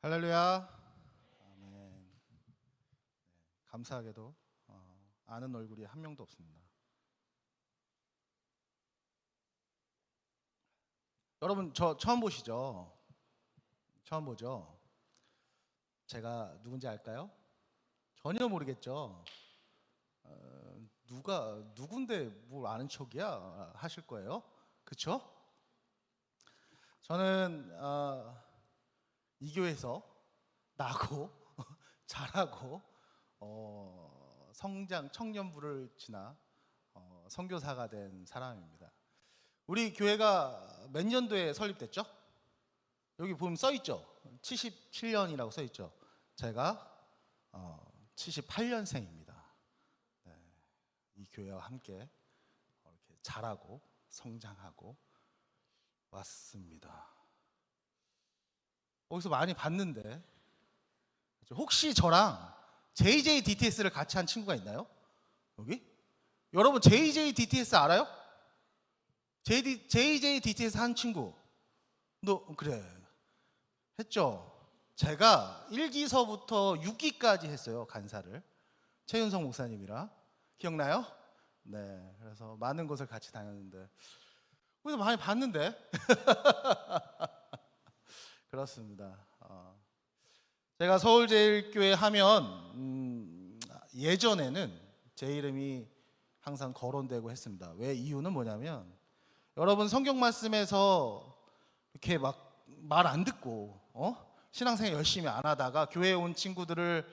할렐루야. 아멘. 감사하게도 아는 얼굴이 한 명도 없습니다. 여러분 저 처음 보시죠? 처음 보죠? 제가 누군지 알까요? 전혀 모르겠죠? 누가 누군데 뭘 아는 척이야 하실 거예요. 그쵸? 저는 이 교회에서 나고 자라고 성장 청년부를 지나 선교사가 된 사람입니다. 우리 교회가 몇 년도에 설립됐죠? 여기 보면 써 있죠. 77년이라고 써 있죠. 제가 78년생입니다. 네, 이 교회와 함께 이렇게 자라고 성장하고 왔습니다. 어디서 많이 봤는데 혹시 저랑 JJDTS를 같이 한 친구가 있나요? 여기? 여러분 JJDTS 알아요? JJDTS 한 친구. 너 그래 했죠? 제가 1기서부터 6기까지 했어요. 간사를 최윤성 목사님이랑. 기억나요? 네, 그래서 많은 곳을 같이 다녔는데 그래서 많이 봤는데 그렇습니다. 제가 서울제일교회 하면 예전에는 제 이름이 항상 거론되고 했습니다. 왜? 이유는 뭐냐면 여러분 성경 말씀에서 이렇게 막 말 안 듣고 신앙생활 열심히 안 하다가 교회에 온 친구들을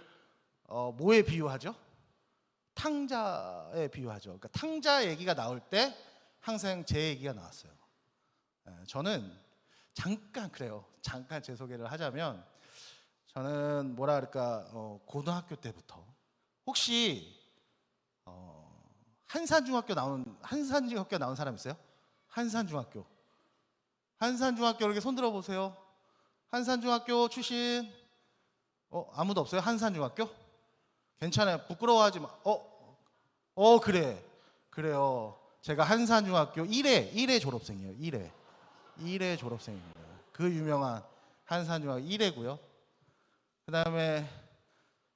뭐에 비유하죠? 탕자에 비유하죠. 그러니까 탕자 얘기가 나올 때 항상 제 얘기가 나왔어요. 저는 잠깐 그래요. 잠깐 제 소개를 하자면 저는 뭐라 그럴까 고등학교 때부터 혹시 한산중학교 나온 사람 있어요? 한산중학교 이렇게 손 들어 보세요. 한산중학교 출신 아무도 없어요? 한산중학교? 괜찮아요. 부끄러워하지 마. 그래요. 제가 한산중학교 1회 졸업생이에요. 1회 졸업생입니다. 그 유명한 한산중학교 1회고요. 그 다음에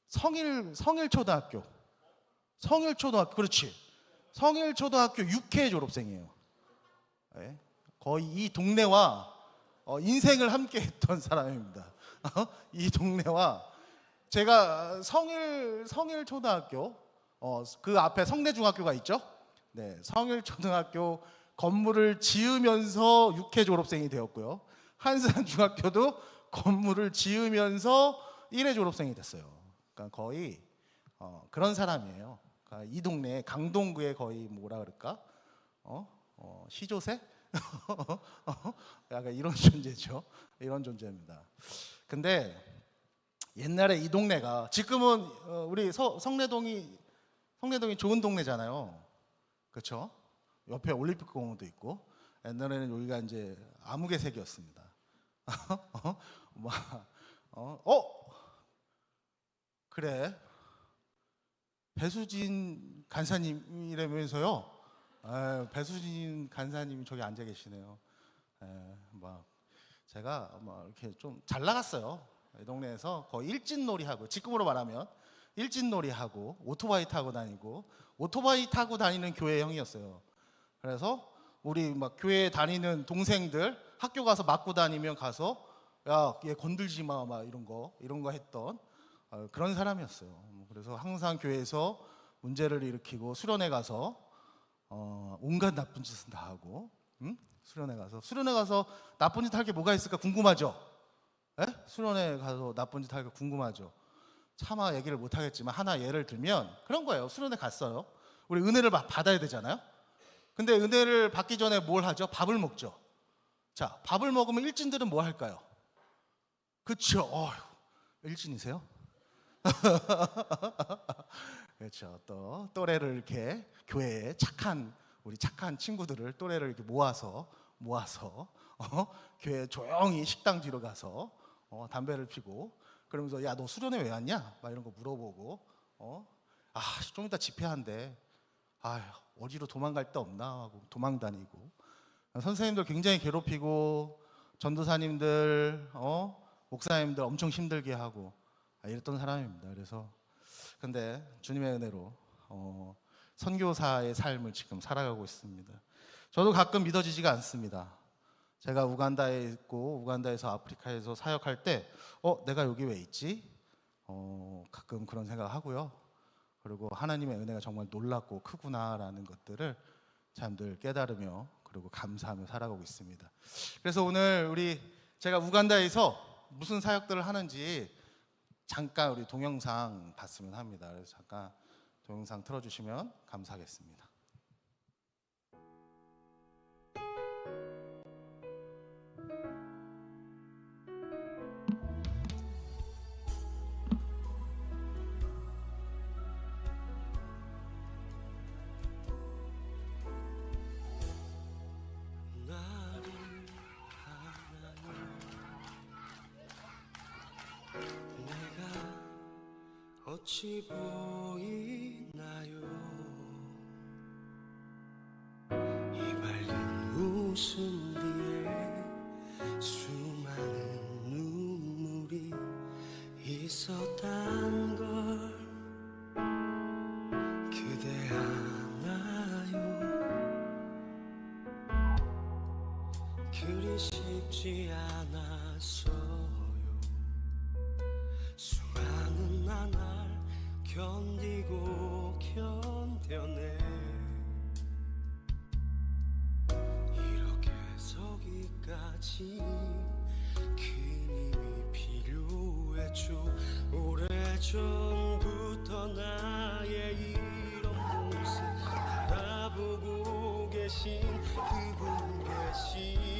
성일초등학교 그렇지. 성일초등학교 6회 졸업생이에요. 네. 거의 이 동네와 인생을 함께 했던 사람입니다. 이 동네와 제가 성일초등학교 그 앞에 성내중학교가 있죠. 네, 성일초등학교 건물을 지으면서 6회 졸업생이 되었고요. 한산중학교도 건물을 지으면서 1회 졸업생이 됐어요. 그러니까 거의 그런 사람이에요. 그러니까 이 동네 강동구에 거의 뭐라 그럴까? 시조새? 약간 이런 존재죠. 이런 존재입니다. 근데 옛날에 이 동네가 지금은 우리 성내동이 좋은 동네잖아요. 그렇죠? 옆에 올림픽 공원도 있고 옛날에는 여기가 이제 아무개색이었습니다. 그래 배수진 간사님이라면서요. 배수진 간사님이 저기 앉아 계시네요. 제가 이렇게 좀 잘 나갔어요. 이 동네에서 거의 일진놀이 하고 지금으로 말하면 일진놀이 하고 오토바이 타고 다니고 오토바이 타고 다니는 교회형이었어요. 그래서 우리 막 교회 다니는 동생들 학교 가서 맞고 다니면 가서 야, 얘 건들지 마, 막 이런 거 했던 그런 사람이었어요. 그래서 항상 교회에서 문제를 일으키고 수련회 가서 온갖 나쁜 짓은 다 하고, 수련회 가서 나쁜 짓 할 게 뭐가 있을까 궁금하죠? 에? 수련회 가서 나쁜 짓 할 게 궁금하죠? 차마 얘기를 못 하겠지만 하나 예를 들면 그런 거예요. 수련회 갔어요. 우리 은혜를 받아야 되잖아요. 근데 은혜를 받기 전에 뭘 하죠? 밥을 먹죠. 자, 밥을 먹으면 일진들은 뭐 할까요? 그렇죠. 일진이세요? 그렇죠. 또 또래를 이렇게 교회에 우리 착한 친구들을 또래를 이렇게 모아서 교회 조용히 식당 뒤로 가서 담배를 피고 그러면서 야, 너 수련회 왜 왔냐? 막 이런 거 물어보고 좀 이따 집회한대. 어디로 도망갈 데 없나 하고 도망 다니고 선생님들 굉장히 괴롭히고 전도사님들 목사님들 엄청 힘들게 하고 이랬던 사람입니다. 그래서 근데 주님의 은혜로 선교사의 삶을 지금 살아가고 있습니다. 저도 가끔 믿어지지가 않습니다. 제가 우간다에 있고 우간다에서 아프리카에서 사역할 때 내가 여기 왜 있지? 가끔 그런 생각을 하고요. 그리고 하나님의 은혜가 정말 놀랍고 크구나라는 것들을 참 늘 깨달으며 그리고 감사하며 살아가고 있습니다. 그래서 오늘 제가 우간다에서 무슨 사역들을 하는지 잠깐 우리 동영상 봤으면 합니다. 그래서 잠깐 동영상 틀어주시면 감사하겠습니다. 어찌 보이나요? 이 밝은 웃음 뒤에 수많은 눈물이 있었단 걸 그대 아나요? 그리 쉽지 않았어요. 수많은 나날 견디고 견뎌내 이렇게 서기까지 그 힘이 필요했죠. 오래전부터 나의 이런 모습 바라보고 계신 그분 계시니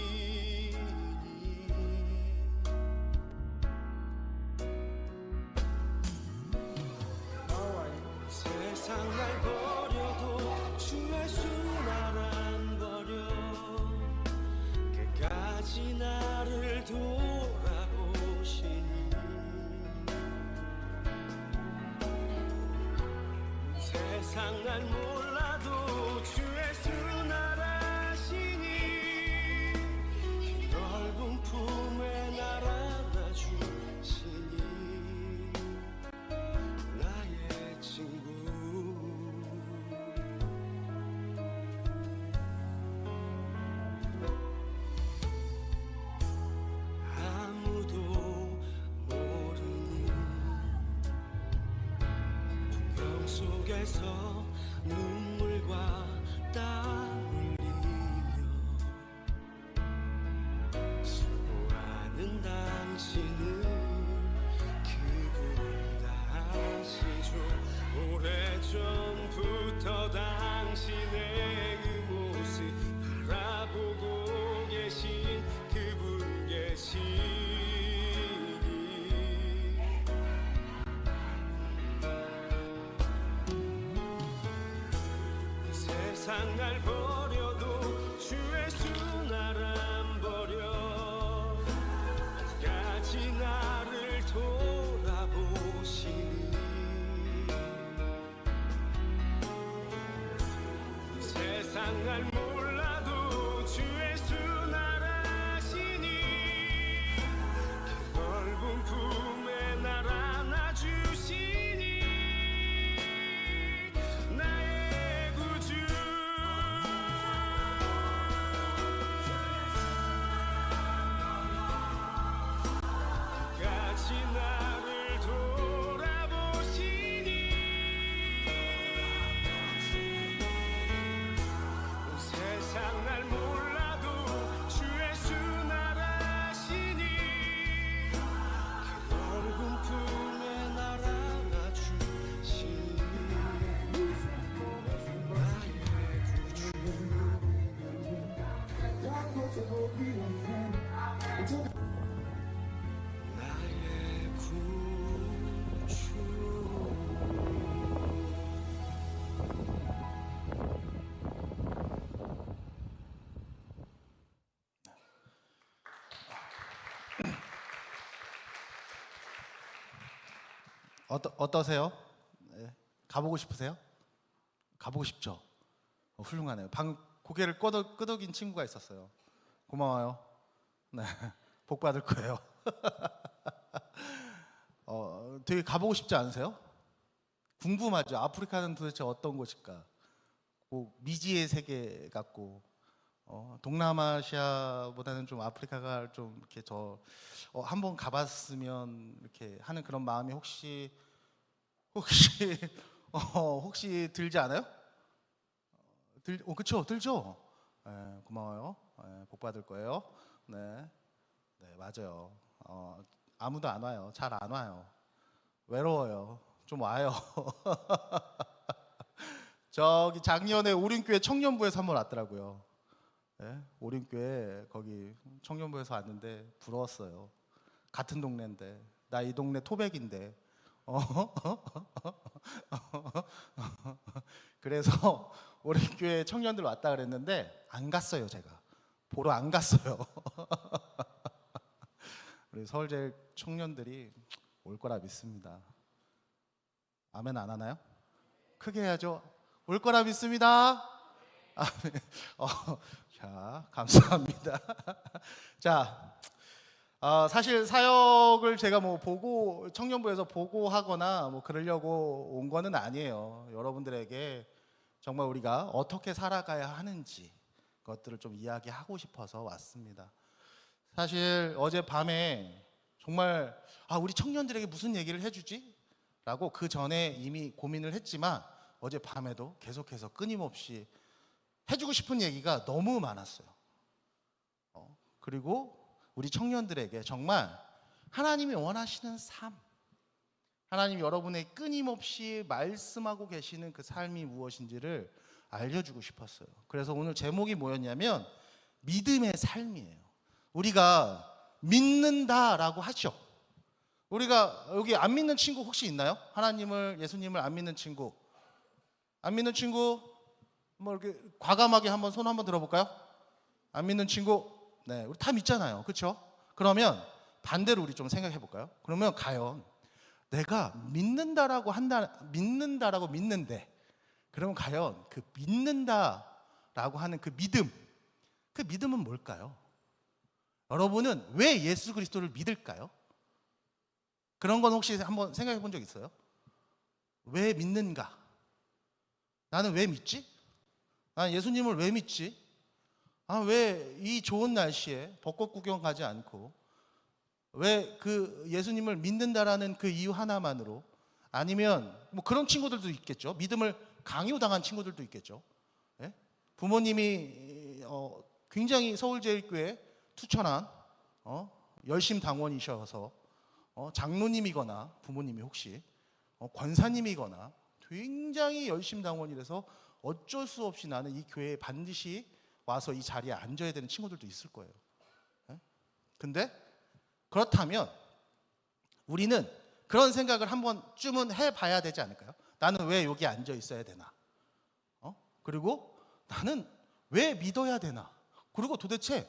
세상 날 버려도 주의 손 안 버려 끝까지 나를 돌아보시니 세상 날 몰라도 주의 손 알아시니 그 넓은 품에 날 안아주시니 나의 친구 아무도 모르는 풍경 속에서 눈물과 땀 흘리며 수고하는 당신을 그분 아시죠? 오래전부터 당신의 그 모습 바라보고 계신 그분 계시니 세상 날 버려도 주의 손 안 버려 아직까지 나를 돌아보시니 세상 날 몰라도 주의 손 알아시니 그 넓은 품에 날 안아주시니 나의 구주 끝까지 나를 돌아보시니 세상 날 몰라도 주의 손 알아시니 그 넓은 품에 날 안아주시니 나의 구주 나의 구주 어떠세요? 네. 가보고 싶으세요? 가보고 싶죠? 훌륭하네요. 방금 고개를 끄덕인 친구가 있었어요. 고마워요. 네, 복 받을 거예요. 되게 가보고 싶지 않으세요? 궁금하죠. 아프리카는 도대체 어떤 곳일까? 뭐 미지의 세계 같고 동남아시아보다는 좀 아프리카가 좀 이렇게 더 한번 가봤으면 이렇게 하는 그런 마음이 혹시 혹시 들지 않아요? 그쵸, 들죠. 고마워요. 복 받을 거예요. 네, 네 맞아요. 아무도 안 와요. 잘 안 와요. 외로워요. 좀 와요. 저기 작년에 오륜교회 청년부에서 한번 왔더라고요. 네, 오륜교회 거기 청년부에서 왔는데 부러웠어요. 같은 동네인데 나 이 동네 토백인데 그래서 오륜교회 청년들 왔다 그랬는데 안 갔어요. 제가 보러 안 갔어요. 우리 서울제일 청년들이 올 거라 믿습니다. 아멘 안 하나요? 크게 해야죠. 올 거라 믿습니다. 아멘. 자, 감사합니다. 자, 사실 사역을 제가 뭐 보고 청년부에서 보고하거나 뭐 그러려고 온 거는 아니에요. 여러분들에게 정말 우리가 어떻게 살아가야 하는지 그것들을 좀 이야기하고 싶어서 왔습니다. 사실 어젯밤에 정말 우리 청년들에게 무슨 얘기를 해주지? 라고 그 전에 이미 고민을 했지만 어젯밤에도 계속해서 끊임없이 해주고 싶은 얘기가 너무 많았어요. 그리고 우리 청년들에게 정말 하나님이 원하시는 삶, 하나님 여러분의 끊임없이 말씀하고 계시는 그 삶이 무엇인지를 알려주고 싶었어요. 그래서 오늘 제목이 뭐였냐면 믿음의 삶이에요. 우리가 믿는다라고 하죠. 우리가 여기 안 믿는 친구 혹시 있나요? 하나님을, 예수님을 안 믿는 친구. 안 믿는 친구 뭐 이렇게 과감하게 한번 손 한번 들어볼까요? 안 믿는 친구. 네, 우리 다 믿잖아요. 그렇죠? 그러면 반대로 우리 좀 생각해 볼까요? 그러면 과연 내가 믿는다라고 믿는데 그러면 과연 그 믿는다라고 하는 그 믿음은 뭘까요? 여러분은 왜 예수 그리스도를 믿을까요? 그런 건 혹시 한번 생각해 본 적 있어요? 왜 믿는가? 나는 왜 믿지? 나는 예수님을 왜 믿지? 왜 이 좋은 날씨에 벚꽃 구경 가지 않고 왜 그 예수님을 믿는다라는 그 이유 하나만으로 아니면 뭐 그런 친구들도 있겠죠. 믿음을 강요당한 친구들도 있겠죠. 예? 부모님이 굉장히 서울제일교회 투천한 열심 당원이셔서 장로님이거나 부모님이 혹시 권사님이거나 굉장히 열심 당원이라서 어쩔 수 없이 나는 이 교회에 반드시 와서 이 자리에 앉아야 되는 친구들도 있을 거예요. 근데 그렇다면 우리는 그런 생각을 한 번쯤은 해봐야 되지 않을까요? 나는 왜 여기 앉아 있어야 되나? 그리고 나는 왜 믿어야 되나? 그리고 도대체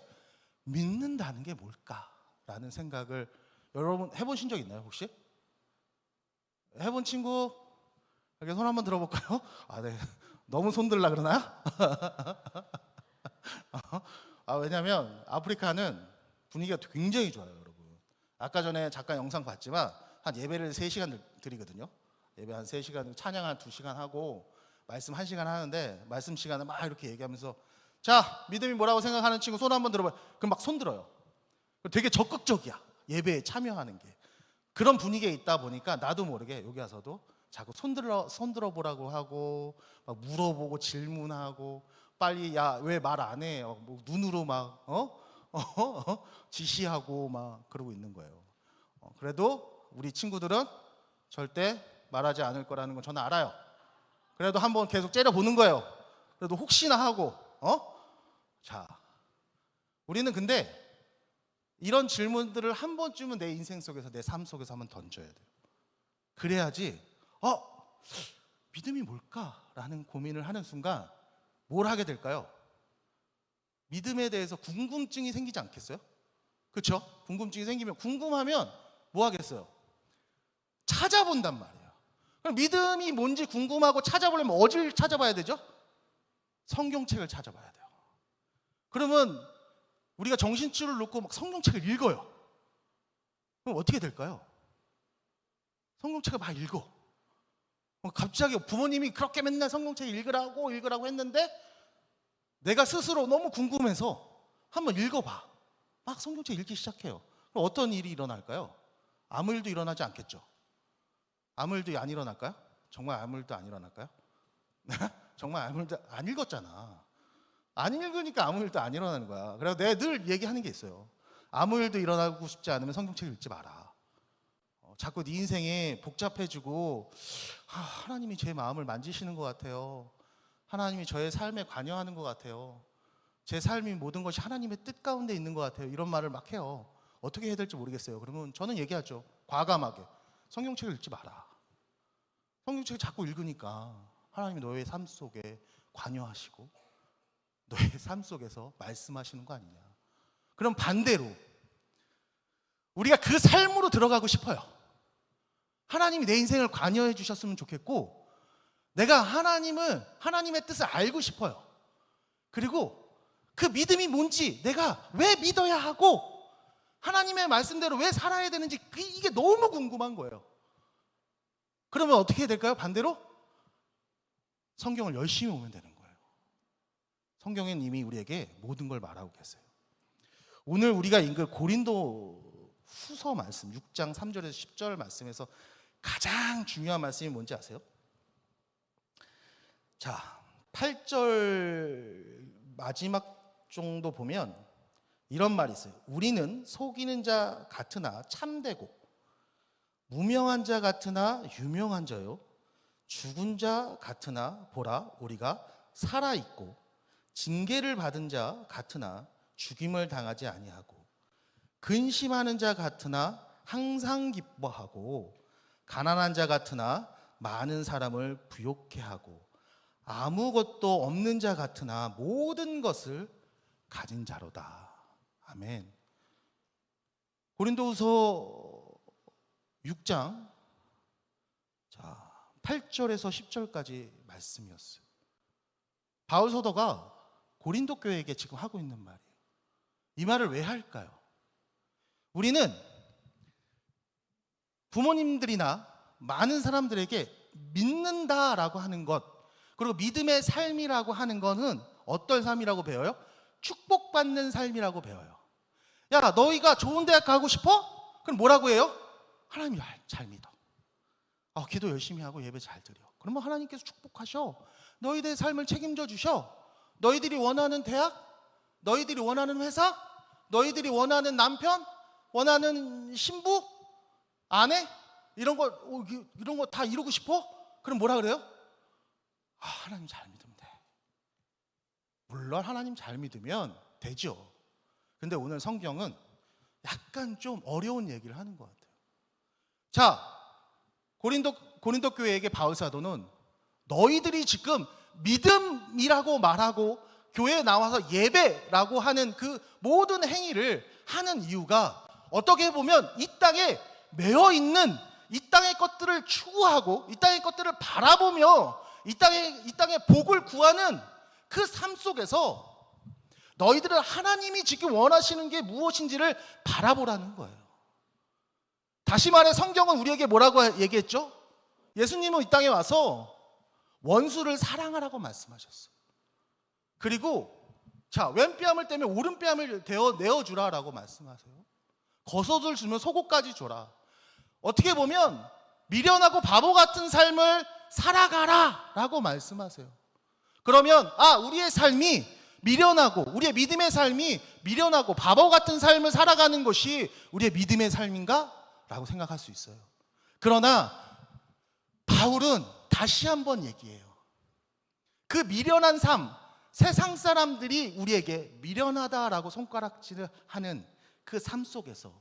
믿는다는 게 뭘까라는 생각을 여러분 해보신 적 있나요 혹시? 해본 친구 이렇게 손 한번 들어볼까요? 네. 너무 손 들라 그러나요? 왜냐하면 아프리카는 분위기가 굉장히 좋아요, 여러분. 아까 전에 잠깐 영상 봤지만 한 예배를 3시간 드리거든요. 예배 한 3시간, 찬양 한 2시간 하고 말씀 1시간 하는데 말씀 시간에 막 이렇게 얘기하면서 자, 믿음이 뭐라고 생각하는 친구 손 한번 들어봐요. 그럼 막 손 들어요. 되게 적극적이야. 예배에 참여하는 게. 그런 분위기에 있다 보니까 나도 모르게 여기 와서도 자꾸 손 들어보라고 하고 막 물어보고 질문하고 빨리 야 왜 말 안 해? 뭐 눈으로 막 지시하고 막 그러고 있는 거예요. 그래도 우리 친구들은 절대 말하지 않을 거라는 건 저는 알아요. 그래도 한번 계속 째려보는 거예요. 그래도 혹시나 하고 자, 우리는 근데 이런 질문들을 한 번쯤은 내 인생 속에서 내 삶 속에서 한번 던져야 돼요. 그래야지 믿음이 뭘까라는 고민을 하는 순간 뭘 하게 될까요? 믿음에 대해서 궁금증이 생기지 않겠어요? 그렇죠? 궁금증이 생기면 궁금하면 뭐 하겠어요? 찾아본단 말이에요. 그럼 믿음이 뭔지 궁금하고 찾아보려면 어디를 찾아봐야 되죠? 성경책을 찾아봐야 돼요. 그러면 우리가 정신줄을 놓고 막 성경책을 읽어요. 그럼 어떻게 될까요? 성경책을 막 읽어. 갑자기 부모님이 그렇게 맨날 성경책 읽으라고 했는데 내가 스스로 너무 궁금해서 한번 읽어봐. 막 성경책 읽기 시작해요. 그럼 어떤 일이 일어날까요? 아무 일도 일어나지 않겠죠. 아무 일도 안 일어날까요? 정말 아무 일도 안 일어날까요? 정말 아무 일도 안 읽었잖아. 안 읽으니까 아무 일도 안 일어나는 거야. 그래서 내가 늘 얘기하는 게 있어요. 아무 일도 일어나고 싶지 않으면 성경책 읽지 마라. 자꾸 네 인생이 복잡해지고 하나님이 제 마음을 만지시는 것 같아요. 하나님이 저의 삶에 관여하는 것 같아요. 제 삶이 모든 것이 하나님의 뜻 가운데 있는 것 같아요. 이런 말을 막 해요. 어떻게 해야 될지 모르겠어요. 그러면 저는 얘기하죠. 과감하게. 성경책을 읽지 마라. 성경책을 자꾸 읽으니까 하나님이 너의 삶 속에 관여하시고 너의 삶 속에서 말씀하시는 거 아니냐. 그럼 반대로 우리가 그 삶으로 들어가고 싶어요. 하나님이 내 인생을 관여해 주셨으면 좋겠고 내가 하나님의 뜻을 알고 싶어요. 그리고 그 믿음이 뭔지 내가 왜 믿어야 하고 하나님의 말씀대로 왜 살아야 되는지 이게 너무 궁금한 거예요. 그러면 어떻게 해야 될까요? 반대로 성경을 열심히 보면 되는 거예요. 성경은 이미 우리에게 모든 걸 말하고 계세요. 오늘 우리가 읽을 고린도 후서 말씀 6장 3절에서 10절 말씀에서 가장 중요한 말씀이 뭔지 아세요? 자, 8절 마지막 정도 보면 이런 말이 있어요. 우리는 속이는 자 같으나 참되고 무명한 자 같으나 유명한 자요 죽은 자 같으나 보라 우리가 살아있고 징계를 받은 자 같으나 죽임을 당하지 아니하고 근심하는 자 같으나 항상 기뻐하고 가난한 자 같으나 많은 사람을 부욕해 하고 아무것도 없는 자 같으나 모든 것을 가진 자로다. 아멘. 고린도후서 6장 8절에서 10절까지 말씀이었어요. 바울 사도가 고린도 교회에게 지금 하고 있는 말이에요. 이 말을 왜 할까요? 우리는 부모님들이나 많은 사람들에게 믿는다라고 하는 것, 그리고 믿음의 삶이라고 하는 것은 어떤 삶이라고 배워요? 축복받는 삶이라고 배워요. 야, 너희가 좋은 대학 가고 싶어? 그럼 뭐라고 해요? 하나님 잘 믿어. 기도 열심히 하고 예배 잘 드려. 그러면 하나님께서 축복하셔. 너희들의 삶을 책임져 주셔. 너희들이 원하는 대학, 너희들이 원하는 회사, 너희들이 원하는 남편, 원하는 신부, 아내, 이런 거 다 이루고 싶어? 그럼 뭐라 그래요? 하나님 잘 믿으면 돼. 물론 하나님 잘 믿으면 되죠. 근데 오늘 성경은 약간 좀 어려운 얘기를 하는 것 같아요. 자, 고린도 교회에게 바울 사도는 너희들이 지금 믿음이라고 말하고 교회에 나와서 예배라고 하는 그 모든 행위를 하는 이유가 어떻게 보면 이 땅에 매여 있는 이 땅의 것들을 추구하고 이 땅의 것들을 바라보며 이 땅의 복을 구하는 그 삶 속에서 너희들은 하나님이 지금 원하시는 게 무엇인지를 바라보라는 거예요. 다시 말해 성경은 우리에게 뭐라고 얘기했죠? 예수님은 이 땅에 와서 원수를 사랑하라고 말씀하셨어요. 그리고 왼뺨을 떼면 오른뺨을 내어주라라고 말씀하세요. 겉옷을 주면 속옷까지 줘라. 어떻게 보면 미련하고 바보 같은 삶을 살아가라라고 말씀하세요. 그러면 우리의 삶이 미련하고 우리의 믿음의 삶이 미련하고 바보 같은 삶을 살아가는 것이 우리의 믿음의 삶인가? 라고 생각할 수 있어요. 그러나 바울은 다시 한번 얘기해요. 그 미련한 삶, 세상 사람들이 우리에게 미련하다라고 손가락질을 하는 그 삶 속에서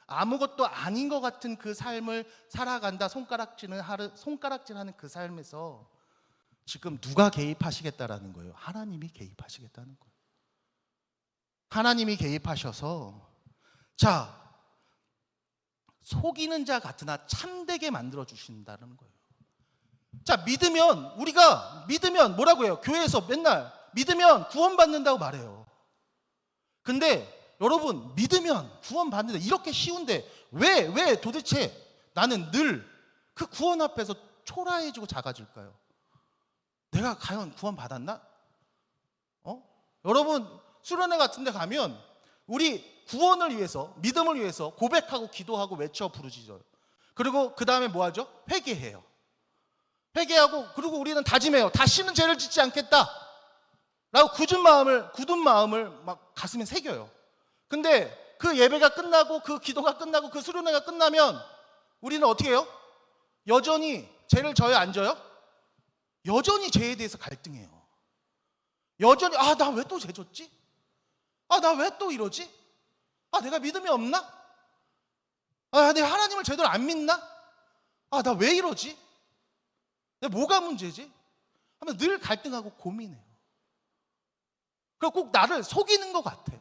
아무것도 아닌 것 같은 그 삶을 살아간다 손가락질하는 그 삶에서 지금 누가 개입하시겠다라는 거예요? 하나님이 개입하시겠다는 거예요. 하나님이 개입하셔서 속이는 자 같으나 참되게 만들어 주신다는 거예요. 우리가 믿으면 뭐라고 해요? 교회에서 맨날 믿으면 구원받는다고 말해요. 근데 여러분, 믿으면 구원받는다 이렇게 쉬운데 왜 도대체 나는 늘 그 구원 앞에서 초라해지고 작아질까요? 내가 과연 구원 받았나? 여러분 수련회 같은 데 가면 우리 구원을 위해서, 믿음을 위해서 고백하고 기도하고 외쳐 부르짖어요. 그리고 그 다음에 뭐 하죠? 회개해요. 회개하고, 그리고 우리는 다짐해요. 다시는 죄를 짓지 않겠다 라고 굳은 마음을 막 가슴에 새겨요. 근데 그 예배가 끝나고, 그 기도가 끝나고, 그 수련회가 끝나면 우리는 어떻게 해요? 여전히 죄를 져요, 안 져요? 여전히 죄에 대해서 갈등해요. 여전히 나 왜 또 죄 졌지? 나 왜 또 이러지? 내가 믿음이 없나? 내가 하나님을 제대로 안 믿나? 나 왜 이러지? 내가 뭐가 문제지? 하면 늘 갈등하고 고민해요. 그리고 꼭 나를 속이는 것 같아요.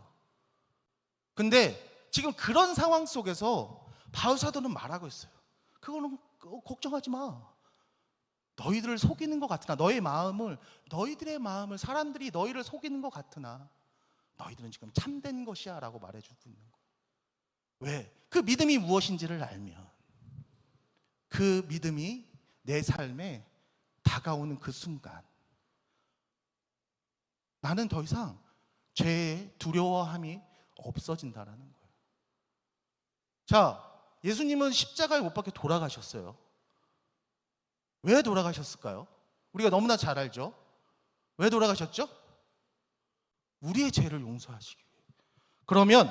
근데 지금 그런 상황 속에서 바울 사도는 말하고 있어요. 그거는 걱정하지 마. 너희들을 속이는 것 같으나, 너희들의 마음을 사람들이 너희를 속이는 것 같으나 너희들은 지금 참된 것이야 라고 말해주고 있는 거예요. 왜? 그 믿음이 무엇인지를 알면, 그 믿음이 내 삶에 다가오는 그 순간 나는 더 이상 죄의 두려워함이 없어진다라는 거예요. 자, 예수님은 십자가에 못 박혀 돌아가셨어요. 왜 돌아가셨을까요? 우리가 너무나 잘 알죠. 왜 돌아가셨죠? 우리의 죄를 용서하시기 위해. 그러면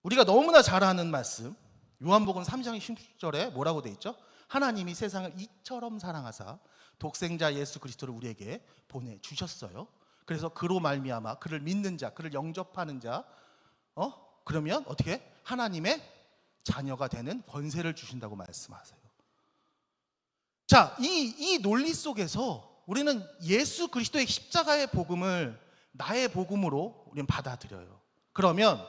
우리가 너무나 잘 아는 말씀, 요한복음 3장 16절에 뭐라고 돼 있죠? 하나님이 세상을 이처럼 사랑하사 독생자 예수 그리스도를 우리에게 보내주셨어요. 그래서 그로 말미암아 그를 믿는 자, 그를 영접하는 자, 그러면 어떻게? 하나님의 자녀가 되는 권세를 주신다고 말씀하세요. 자, 이 논리 속에서 우리는 예수 그리스도의 십자가의 복음을 나의 복음으로 우리는 받아들여요. 그러면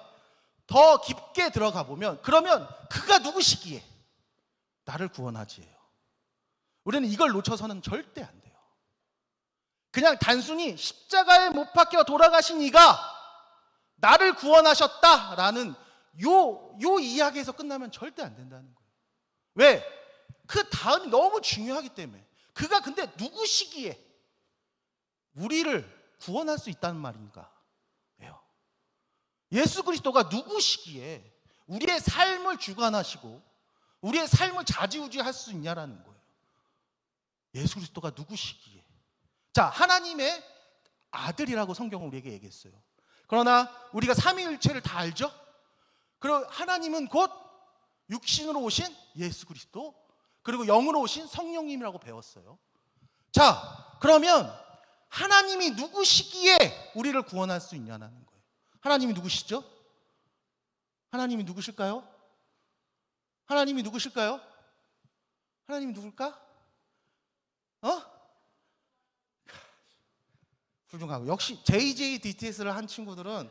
더 깊게 들어가 보면, 그러면 그가 누구시기에 나를 구원하지예요. 우리는 이걸 놓쳐서는 절대 안 돼요. 그냥 단순히 십자가에 못 박혀 돌아가신 이가 나를 구원하셨다라는 요 이야기에서 끝나면 절대 안 된다는 거예요. 왜? 그 다음이 너무 중요하기 때문에. 그가 근데 누구시기에 우리를 구원할 수 있다는 말인가? 예수 그리스도가 누구시기에 우리의 삶을 주관하시고 우리의 삶을 좌지우지할 수 있냐라는 거예요. 예수 그리스도가 누구시기에. 자, 하나님의 아들이라고 성경은 우리에게 얘기했어요. 그러나 우리가 삼위일체를 다 알죠? 그리고 하나님은 곧 육신으로 오신 예수 그리스도, 그리고 영으로 오신 성령님이라고 배웠어요. 자, 그러면 하나님이 누구시기에 우리를 구원할 수 있냐는 거예요. 하나님이 누구시죠? 하나님이 누구실까요? 하나님이 누구실까요? 하나님이 누굴까? 훌륭하고, 역시 JJDTS를 한 친구들은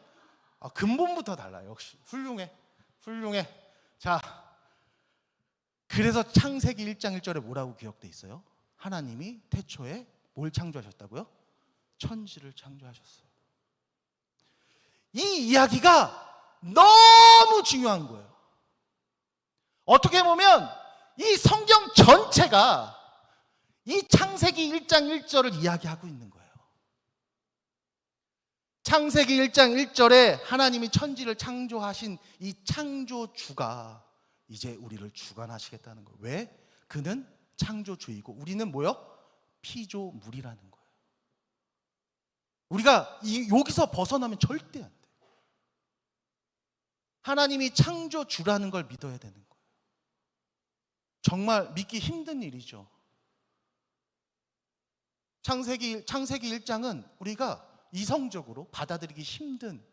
근본부터 달라요. 역시 훌륭해. 자, 그래서 창세기 1장 1절에 뭐라고 기록돼 있어요? 하나님이 태초에 뭘 창조하셨다고요? 천지를 창조하셨어요. 이 이야기가 너무 중요한 거예요. 어떻게 보면 이 성경 전체가 이 창세기 1장 1절을 이야기하고 있는 거예요. 창세기 1장 1절에 하나님이 천지를 창조하신 이 창조주가 이제 우리를 주관하시겠다는 거예요. 왜? 그는 창조주이고 우리는 뭐요? 피조물이라는 거예요. 우리가 여기서 벗어나면 절대 안 돼요. 하나님이 창조주라는 걸 믿어야 되는 거예요. 정말 믿기 힘든 일이죠. 창세기 1장은 우리가 이성적으로 받아들이기 힘든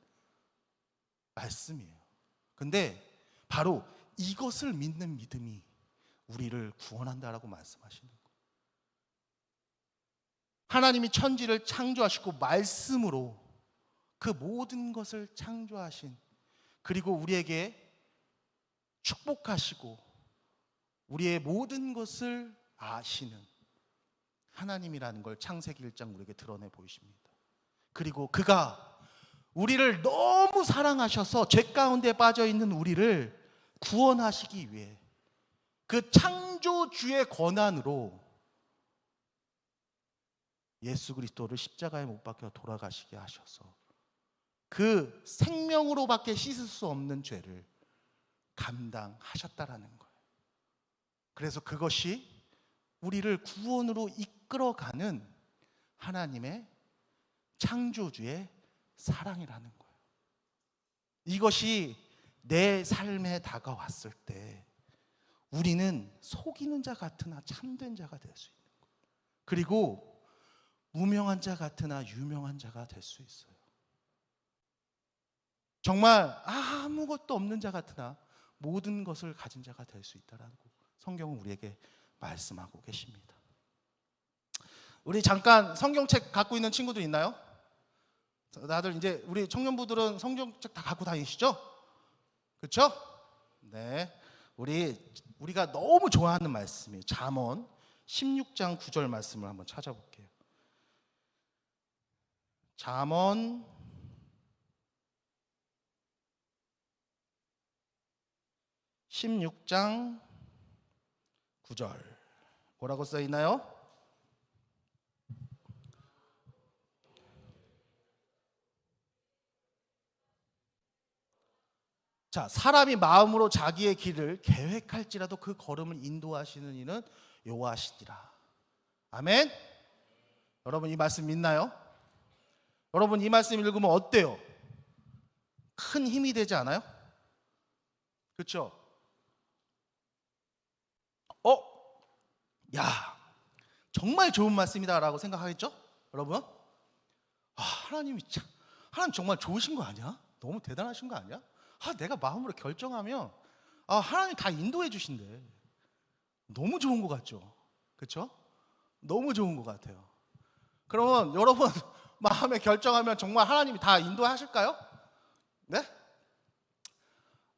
말씀이에요. 근데 바로 이것을 믿는 믿음이 우리를 구원한다라고 말씀하시는 거예요. 하나님이 천지를 창조하시고 말씀으로 그 모든 것을 창조하신, 그리고 우리에게 축복하시고 우리의 모든 것을 아시는 하나님이라는 걸 창세기 1장 우리에게 드러내 보이십니다. 그리고 그가 우리를 너무 사랑하셔서 죄 가운데 빠져 있는 우리를 구원하시기 위해 그 창조주의 권한으로 예수 그리스도를 십자가에 못 박혀 돌아가시게 하셔서 그 생명으로밖에 씻을 수 없는 죄를 감당하셨다라는 거예요. 그래서 그것이 우리를 구원으로 이끌어가는 하나님의 창조주의 사랑이라는 거예요. 이것이 내 삶에 다가왔을 때 우리는 속이는 자 같으나 참된 자가 될 수 있는 거예요. 그리고 무명한 자 같으나 유명한 자가 될 수 있어요. 정말 아무것도 없는 자 같으나 모든 것을 가진 자가 될 수 있다라고 성경은 우리에게 말씀하고 계십니다. 우리 잠깐 성경책 갖고 있는 친구들 있나요? 다들 이제 우리 청년부들은 성경책 다 갖고 다니시죠? 그렇죠? 네. 우리가 너무 좋아하는 말씀이에요. 잠언 16장 9절 말씀을 한번 찾아볼게요. 잠언 16장 9절 뭐라고 써 있나요? 자, 사람이 마음으로 자기의 길을 계획할지라도 그 걸음을 인도하시는 이는 여호와시니라. 아멘. 여러분 이 말씀 믿나요? 여러분 이 말씀 읽으면 어때요? 큰 힘이 되지 않아요? 그렇죠? 야, 정말 좋은 말씀이다라고 생각하겠죠? 여러분? 하나님 정말 좋으신 거 아니야? 너무 대단하신 거 아니야? 내가 마음으로 결정하면 하나님 다 인도해 주신대. 너무 좋은 것 같죠? 그렇죠? 너무 좋은 것 같아요. 그러면 여러분 마음에 결정하면 정말 하나님이 다 인도하실까요? 네?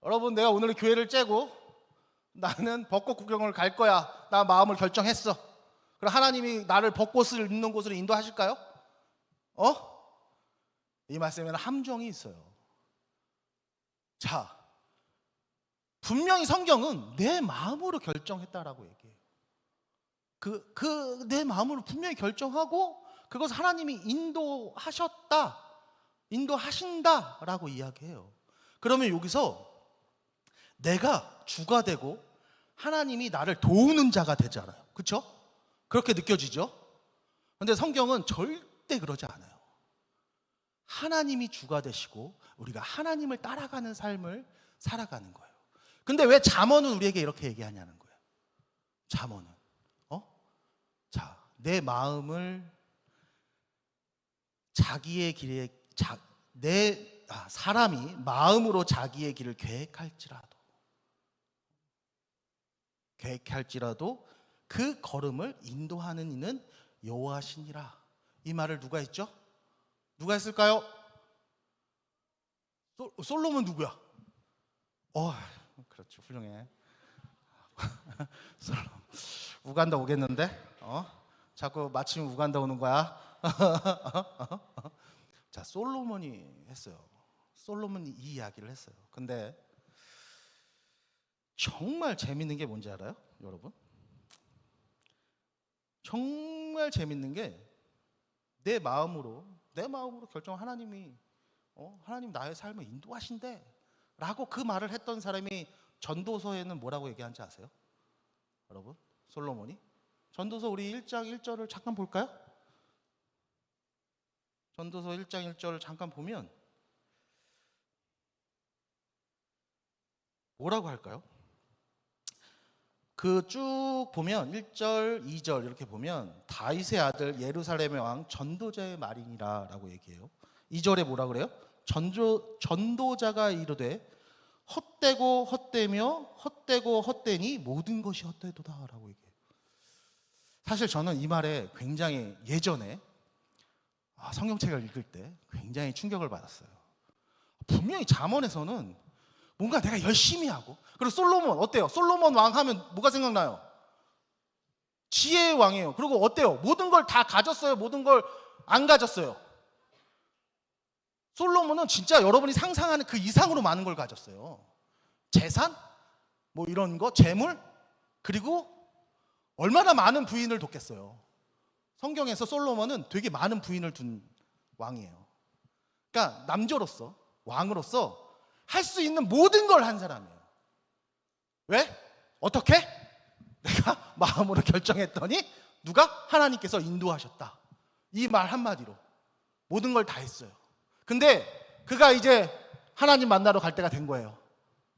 여러분 내가 오늘 교회를 째고 나는 벚꽃 구경을 갈 거야. 나 마음을 결정했어. 그럼 하나님이 나를 벚꽃을 입는 곳으로 인도하실까요? 이 말씀에는 함정이 있어요. 자, 분명히 성경은 내 마음으로 결정했다라고 얘기해요. 내 마음으로 분명히 결정하고 그것을 하나님이 인도하신다라고 이야기해요. 그러면 여기서 내가 주가 되고 하나님이 나를 도우는 자가 되잖아요. 그렇죠? 그렇게 느껴지죠? 그런데 성경은 절대 그러지 않아요. 하나님이 주가 되시고 우리가 하나님을 따라가는 삶을 살아가는 거예요. 근데 왜 잠언은 우리에게 이렇게 얘기하냐는 거예요. 잠언은 자, 내 마음을 자기의 길에 사람이 마음으로 자기의 길을 계획할지라도 그 걸음을 인도하는 이는 여호와시니라. 이 말을 누가 했죠? 누가 했을까요? 솔로몬 누구야? 그렇죠. 훌륭해. 우간다 오겠는데? 자꾸 마침 우간다 오는 거야? 자, 솔로몬이 했어요. 솔로몬이 이 이야기를 했어요. 근데 정말 재밌는 게 뭔지 알아요? 여러분? 정말 재밌는 게 내 마음으로 결정 하나님이 하나님 나의 삶을 인도하신대 라고 그 말을 했던 사람이 전도서에는 뭐라고 얘기하는지 아세요? 여러분, 솔로몬이 전도서 우리 1장 1절을 잠깐 볼까요? 전도서 1장 1절을 잠깐 보면 뭐라고 할까요? 그 쭉 보면 1절, 2절 이렇게 보면 다윗의 아들 예루살렘의 왕 전도자의 말이니라 라고 얘기해요. 2절에 뭐라 그래요? 전도자가 이르되 헛되고 헛되며 헛되고 헛되니 모든 것이 헛되도다 라고 얘기해요. 사실 저는 이 말에 굉장히 예전에 성경책을 읽을 때 굉장히 충격을 받았어요. 분명히 잠언에서는 뭔가 내가 열심히 하고, 그리고 솔로몬 어때요? 솔로몬 왕 하면 뭐가 생각나요? 지혜의 왕이에요. 그리고 어때요? 모든 걸 다 가졌어요? 모든 걸 안 가졌어요? 솔로몬은 진짜 여러분이 상상하는 그 이상으로 많은 걸 가졌어요. 재산? 뭐 이런 거? 재물? 그리고 얼마나 많은 부인을 뒀겠어요. 성경에서 솔로몬은 되게 많은 부인을 둔 왕이에요. 그러니까 남조로서, 왕으로서 할 수 있는 모든 걸 한 사람이에요. 왜? 어떻게? 내가 마음으로 결정했더니 누가? 하나님께서 인도하셨다. 이 말 한마디로 모든 걸 다 했어요. 근데 그가 이제 하나님 만나러 갈 때가 된 거예요.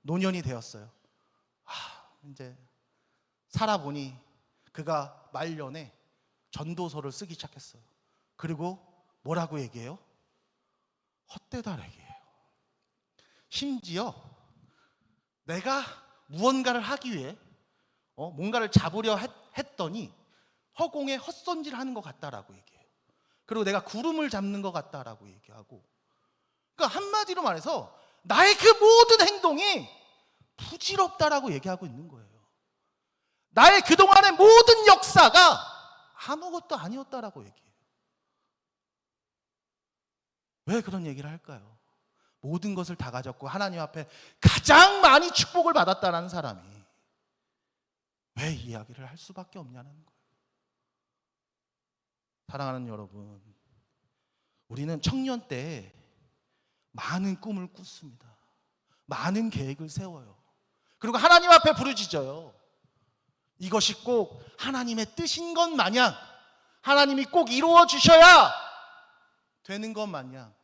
노년이 되었어요. 이제 살아보니 그가 말년에 전도서를 쓰기 시작했어요. 그리고 뭐라고 얘기해요? 헛되다 얘기해요. 심지어 내가 무언가를 하기 위해 뭔가를 잡으려 했더니 허공에 헛손질 하는 것 같다라고 얘기해요. 그리고 내가 구름을 잡는 것 같다라고 얘기하고, 그러니까 한마디로 말해서 나의 그 모든 행동이 부질없다라고 얘기하고 있는 거예요. 나의 그동안의 모든 역사가 아무것도 아니었다라고 얘기해요. 왜 그런 얘기를 할까요? 모든 것을 다 가졌고 하나님 앞에 가장 많이 축복을 받았다는 사람이 왜 이 이야기를 할 수밖에 없냐는 거예요. 사랑하는 여러분, 우리는 청년 때 많은 꿈을 꿨습니다. 많은 계획을 세워요. 그리고 하나님 앞에 부르짖어요. 이것이 꼭 하나님의 뜻인 것 마냥, 하나님이 꼭 이루어 주셔야 되는 것 마냥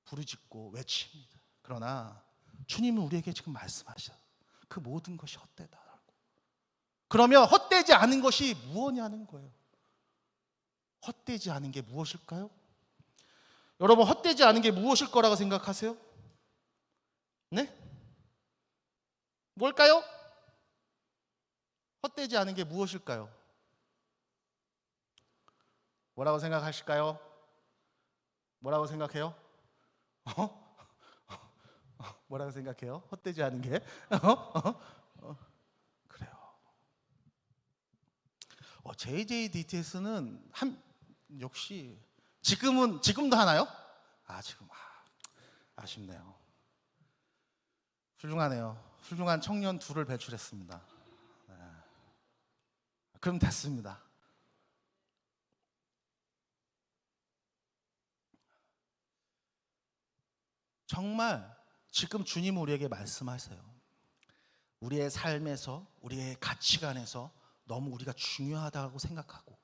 부르짖고 외칩니다. 그러나 주님은 우리에게 지금 말씀하셔. 그 모든 것이 헛되다라고. 그러면 헛되지 않은 것이 무엇이냐는 거예요. 헛되지 않은 게 무엇일까요? 여러분, 헛되지 않은 게 무엇일 거라고 생각하세요? 네? 뭘까요? 헛되지 않은 게 무엇일까요? 뭐라고 생각하실까요? 뭐라고 생각해요? 뭐라고 생각해요? 헛되지 않은 게? 그래요. JJDTS는 역시 지금도 하나요? 지금 아쉽네요. 훌륭하네요. 훌륭한 청년 둘을 배출했습니다. 네. 그럼 됐습니다. 정말 지금 주님 우리에게 말씀하세요. 우리의 삶에서, 우리의 가치관에서 너무 우리가 중요하다고 생각하고,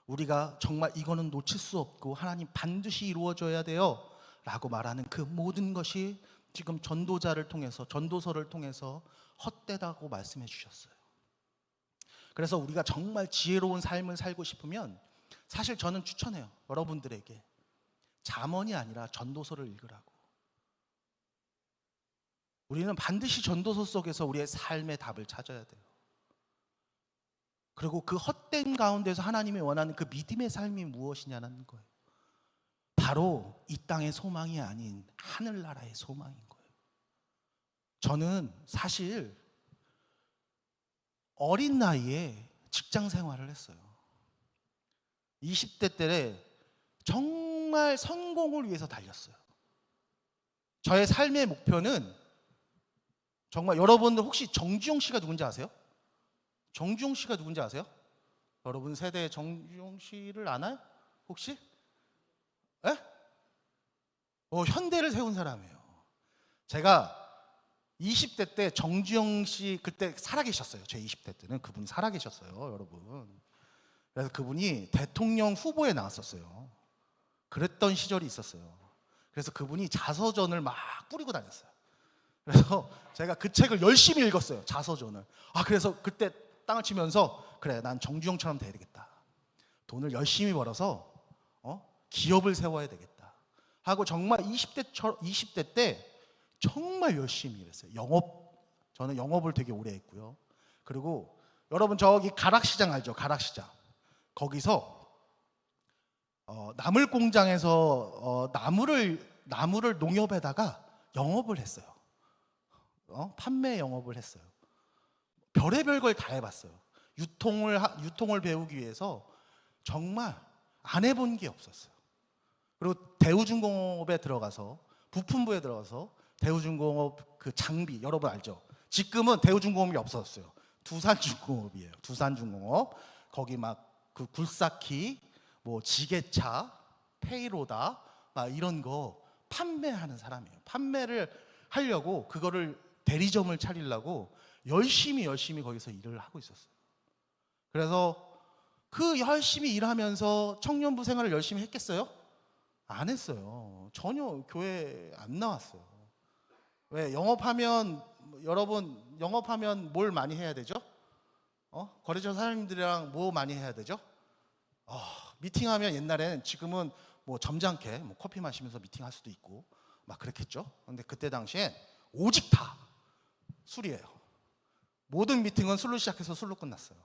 우리가 정말 이거는 놓칠 수 없고 하나님 반드시 이루어져야 돼요 라고 말하는 그 모든 것이 지금 전도자를 통해서, 전도서를 통해서 헛되다고 말씀해 주셨어요. 그래서 우리가 정말 지혜로운 삶을 살고 싶으면 사실 저는 추천해요. 여러분들에게 잠언이 아니라 전도서를 읽으라고. 우리는 반드시 전도서 속에서 우리의 삶의 답을 찾아야 돼요. 그리고 그 헛된 가운데서 하나님이 원하는 그 믿음의 삶이 무엇이냐는 거예요. 바로 이 땅의 소망이 아닌 하늘나라의 소망인 거예요. 저는 사실 어린 나이에 직장 생활을 했어요. 20대 때 정말 성공을 위해서 달렸어요. 저의 삶의 목표는 정말, 여러분들 혹시 정주영 씨가 누군지 아세요? 정주영 씨가 누군지 아세요? 여러분 세대에 정주영 씨를 아나요? 혹시? 에? 현대를 세운 사람이에요. 제가 20대 때 정주영 씨 그때 살아계셨어요. 제 20대 때는 그분이 살아계셨어요, 여러분. 그래서 그분이 대통령 후보에 나왔었어요. 그랬던 시절이 있었어요. 그래서 그분이 자서전을 막 뿌리고 다녔어요. 그래서 제가 그 책을 열심히 읽었어요, 자서전을. 그래서 그때 땅을 치면서, 그래, 난 정주영처럼 돼야 되겠다. 돈을 열심히 벌어서 기업을 세워야 되겠다 하고 정말 20대 때 정말 열심히 일했어요. 저는 영업을 되게 오래 했고요. 그리고 여러분 저기 가락시장 알죠? 가락시장. 거기서 나물 공장에서 나무를 농협에다가 영업을 했어요. 판매 영업을 했어요. 별의별 걸 다 해봤어요. 유통을 배우기 위해서 정말 안 해본 게 없었어요. 그리고 대우중공업에 들어가서, 부품부에 들어가서 대우중공업 그 장비, 여러분 알죠? 지금은 대우중공업이 없어졌어요. 두산중공업이에요. 두산중공업. 거기 막 그 굴삭기, 뭐 지게차, 페이로다 막 이런 거 판매하는 사람이에요. 판매를 하려고 그거를 대리점을 차리려고 열심히 거기서 일을 하고 있었어요. 그래서 그 열심히 일하면서 청년부 생활을 열심히 했겠어요? 안 했어요. 전혀 교회 안 나왔어요. 왜? 영업하면, 여러분 영업하면 뭘 많이 해야 되죠? 거래처 사장님들이랑 뭐 많이 해야 되죠? 미팅하면 옛날엔, 지금은 뭐 점잖게 뭐 커피 마시면서 미팅할 수도 있고 막 그랬겠죠. 근데 그때 당시엔 오직 다 술이에요. 모든 미팅은 술로 시작해서 술로 끝났어요.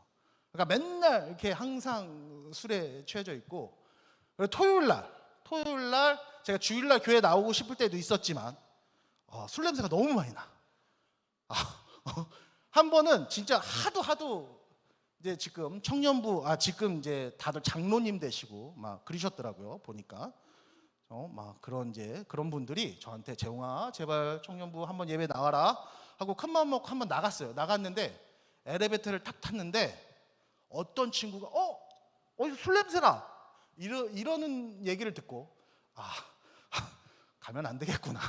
그러니까 맨날 이렇게 항상 술에 취해져 있고, 그리고 토요일 날 제가 주일날 교회 나오고 싶을 때도 있었지만 술 냄새가 너무 많이 나. 한 번은 진짜 하도 이제 지금 청년부 지금 이제 다들 장로님 되시고 막 그러셨더라고요. 보니까 막 그런 분들이 저한테 재홍아 제발 청년부 한번 예배 나와라 하고 큰맘 먹고 한번 나갔어요. 나갔는데 엘리베이터를 탁 탔는데 어떤 친구가 술 냄새나 이러는 얘기를 듣고 가면 안 되겠구나.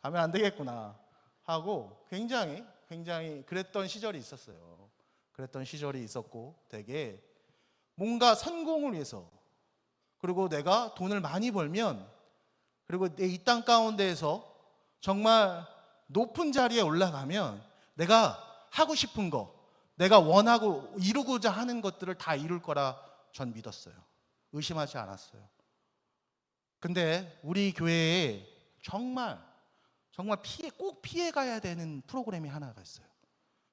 가면 안 되겠구나 하고 굉장히 그랬던 시절이 있었어요. 그랬던 시절이 있었고, 되게 뭔가 성공을 위해서, 그리고 내가 돈을 많이 벌면, 그리고 내 이 땅 가운데에서 정말 높은 자리에 올라가면 내가 하고 싶은 거, 내가 원하고 이루고자 하는 것들을 다 이룰 거라 전 믿었어요. 의심하지 않았어요. 근데 우리 교회에 정말 꼭 피해 가야 되는 프로그램이 하나가 있어요.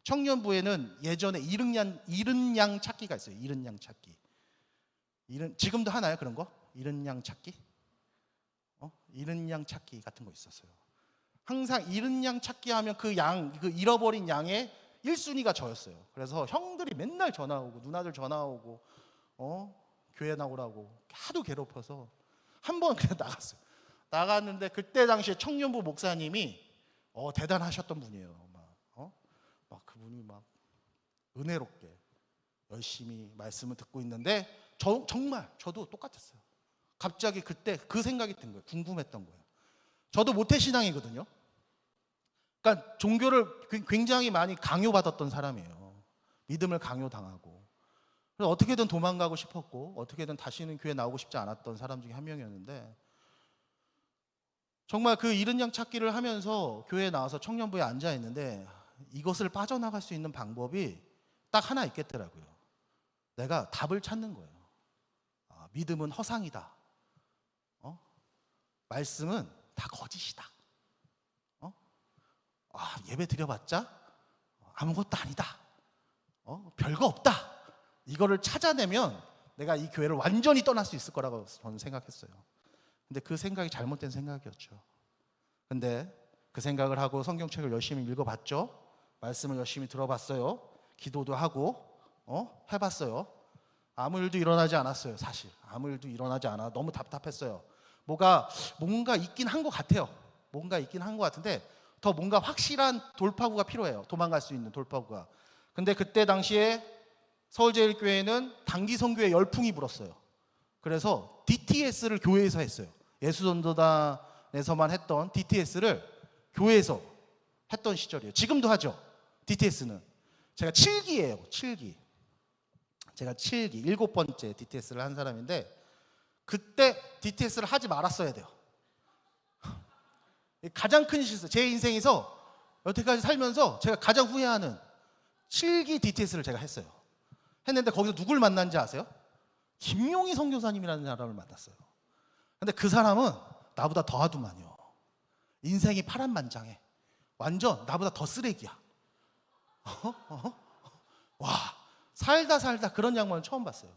청년부에는 예전에 잃은 양 찾기가 있어요. 잃은 양 찾기. 지금도 하나요 그런 거? 잃은 양 찾기? 잃은 양 찾기 같은 거 있었어요. 항상 잃은 양 찾기 하면 그 잃어버린 양의 1순위가 저였어요. 그래서 형들이 맨날 전화 오고 누나들 전화 오고 교회 나오라고 하도 괴롭혀서 한 번 그냥 나갔어요. 나갔는데 그때 당시에 청년부 목사님이 대단하셨던 분이에요. 막 그분이 막 은혜롭게 열심히 말씀을 듣고 있는데 정말 저도 똑같았어요. 갑자기 그때 그 생각이 든 거예요. 궁금했던 거예요. 저도 모태신앙이거든요. 그러니까 종교를 굉장히 많이 강요받았던 사람이에요. 믿음을 강요당하고. 그래서 어떻게든 도망가고 싶었고 어떻게든 다시는 교회 나오고 싶지 않았던 사람 중에 한 명이었는데, 정말 그 잃은 양 찾기를 하면서 교회에 나와서 청년부에 앉아 있는데 이것을 빠져나갈 수 있는 방법이 딱 하나 있겠더라고요. 내가 답을 찾는 거예요. 믿음은 허상이다. 말씀은 다 거짓이다. 예배 드려봤자 아무것도 아니다. 별거 없다. 이거를 찾아내면 내가 이 교회를 완전히 떠날 수 있을 거라고 저는 생각했어요. 근데 그 생각이 잘못된 생각이었죠. 근데 그 생각을 하고 성경책을 열심히 읽어봤죠. 말씀을 열심히 들어봤어요. 기도도 하고 해봤어요. 아무 일도 일어나지 않았어요. 사실 아무 일도 일어나지 않아. 너무 답답했어요. 뭔가 있긴 한 것 같아요. 뭔가 있긴 한 것 같은데 더 뭔가 확실한 돌파구가 필요해요. 도망갈 수 있는 돌파구가. 근데 그때 당시에 서울제일교회는 단기 선교에 열풍이 불었어요. 그래서 DTS를 교회에서 했어요. 예수전도단에서만 했던 DTS를 교회에서 했던 시절이에요. 지금도 하죠. DTS는 제가 7기예요. 7기. 제가 7기 7번째 DTS를 한 사람인데 그때 DTS를 하지 말았어야 돼요. 가장 큰 실수, 제 인생에서 여태까지 살면서 제가 가장 후회하는 7기 DTS를 제가 했어요. 했는데 거기서 누굴 만난지 아세요? 김용희 선교사님이라는 사람을 만났어요. 근데 그 사람은 나보다 더 아두만요. 인생이 파란만장해. 완전 나보다 더 쓰레기야. 와, 살다 그런 양반을 처음 봤어요.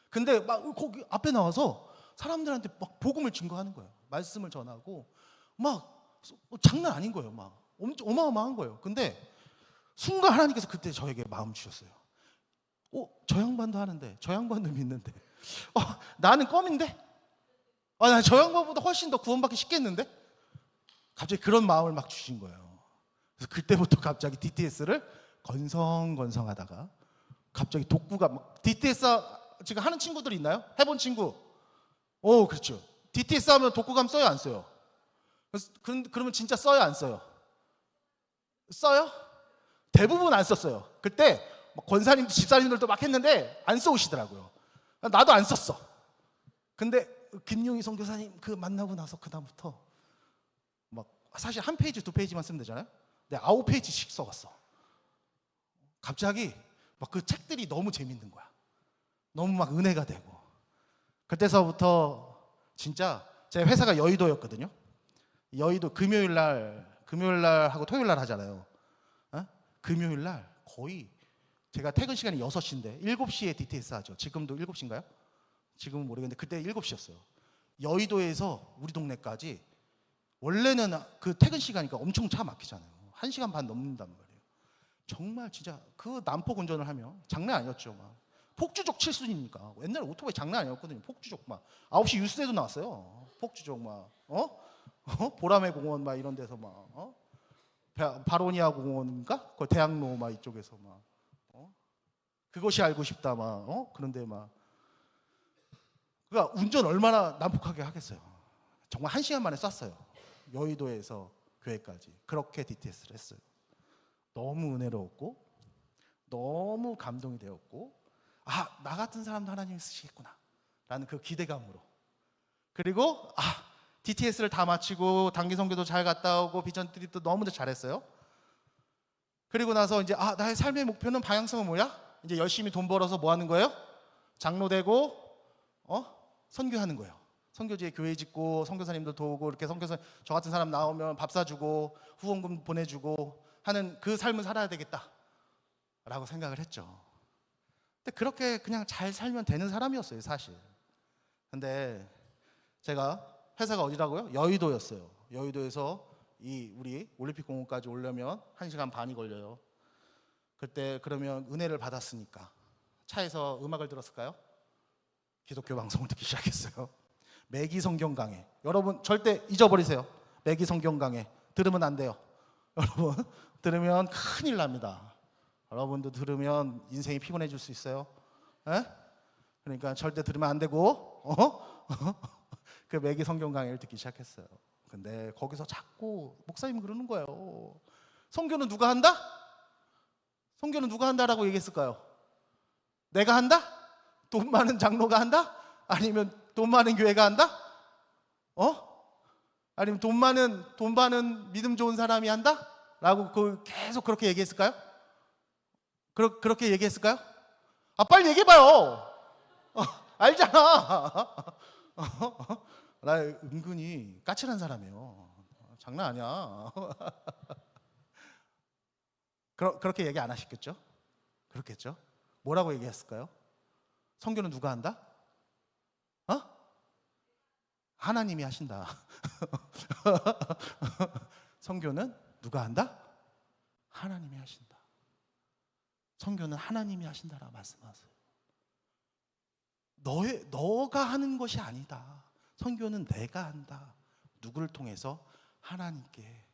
근데 막 거기 앞에 나와서 사람들한테 막 복음을 증거하는 거예요. 말씀을 전하고 막 장난 아닌 거예요. 막 엄청 어마어마한 거예요. 근데 순간 하나님께서 그때 저에게 마음 주셨어요. 저 양반도 하는데, 저 양반도 믿는데, 나는 껌인데? 나 저 양반보다 훨씬 더 구원받기 쉽겠는데? 갑자기 그런 마음을 막 주신 거예요. 그래서 그때부터 갑자기 DTS를 건성건성하다가 갑자기 독구가 막 DTS 지금 하는 친구들 있나요? 해본 친구? 오, 그렇죠. DTS 하면 독구감 써요, 안 써요? 그러면 진짜 써요, 안 써요? 써요? 대부분 안 썼어요. 그때 막 권사님, 집사님들도 막 했는데 안 써오시더라고요. 나도 안 썼어. 근데 김용희 선교사님 그 만나고 나서 그다음부터 막 사실 한 페이지, 두 페이지만 쓰면 되잖아요. 근데 9페이지씩 써갔어. 갑자기 막 그 책들이 너무 재밌는 거야. 너무 막 은혜가 되고. 그때서부터 진짜 제 회사가 여의도였거든요. 여의도 금요일 날 하고 토요일 날 하잖아요. 금요일 날 거의 제가 퇴근 시간이 6시인데 7시에 DTS 하죠. 지금도 7시인가요? 지금은 모르겠는데 그때 7시였어요. 여의도에서 우리 동네까지 원래는 그 퇴근 시간이니까 엄청 차 막히잖아요. 1시간 반 넘는단 말이에요. 정말 진짜 그 난폭 운전을 하면 장난 아니었죠. 막 폭주족 칠순이니까 옛날에 오토바이 장난 아니었거든요. 폭주족 막 9시 뉴스에도 나왔어요. 폭주족 막 보라매 공원 막 이런 데서 막 바로니아 공원인가? 그 대학로 막 이쪽에서 막 그것이 알고 싶다 막 그런데 막 그러니까 운전 얼마나 난폭하게 하겠어요. 정말 1시간 만에 쐈어요. 여의도에서 교회까지 그렇게 DTS를 했어요. 너무 은혜로웠고 너무 감동이 되었고 나 같은 사람도 하나님이 쓰시겠구나 라는 그 기대감으로 그리고 DTS를 다 마치고 단기 선교도 잘 갔다 오고 비전 트립도 너무 잘했어요. 그리고 나서 이제 나의 삶의 목표는 방향성은 뭐야? 이제 열심히 돈 벌어서 뭐 하는 거예요? 장로 되고 선교하는 거예요. 선교지에 교회 짓고 선교사님들 도우고 이렇게 선교사 저 같은 사람 나오면 밥 사주고 후원금 보내주고 하는 그 삶을 살아야 되겠다라고 생각을 했죠. 근데 그렇게 그냥 잘 살면 되는 사람이었어요, 사실. 근데 제가 회사가 어디라고요? 여의도였어요. 여의도에서 우리 올림픽 공원까지 오려면 1시간 반이 걸려요. 그때 그러면 은혜를 받았으니까 차에서 음악을 들었을까요? 기독교 방송을 듣기 시작했어요. 매기 성경 강해. 여러분 절대 잊어버리세요. 매기 성경 강해. 들으면 안 돼요. 여러분 들으면 큰일 납니다. 여러분도 들으면 인생이 피곤해질 수 있어요. 그러니까 절대 들으면 안 되고 그 매기 성경 강해를 듣기 시작했어요. 근데 거기서 자꾸 목사님이 그러는 거예요. 선교는 누가 한다? 선교는 누가 한다라고 얘기했을까요? 내가 한다? 돈 많은 장로가 한다? 아니면 돈 많은 교회가 한다? 아니면 돈 많은 믿음 좋은 사람이 한다? 라고 계속 그렇게 얘기했을까요? 그렇게 얘기했을까요? 빨리 얘기해봐요. 알잖아. 나 은근히 까칠한 사람이에요. 장난 아니야. 그렇게 얘기 안 하셨겠죠? 그렇겠죠? 뭐라고 얘기했을까요? 선교는 누가 한다? 하나님이 하신다. 선교는 누가 한다? 하나님이 하신다. 선교는 하나님이 하신다라고 말씀하세요. 너가 하는 것이 아니다. 선교는 내가 한다. 누구를 통해서? 하나님께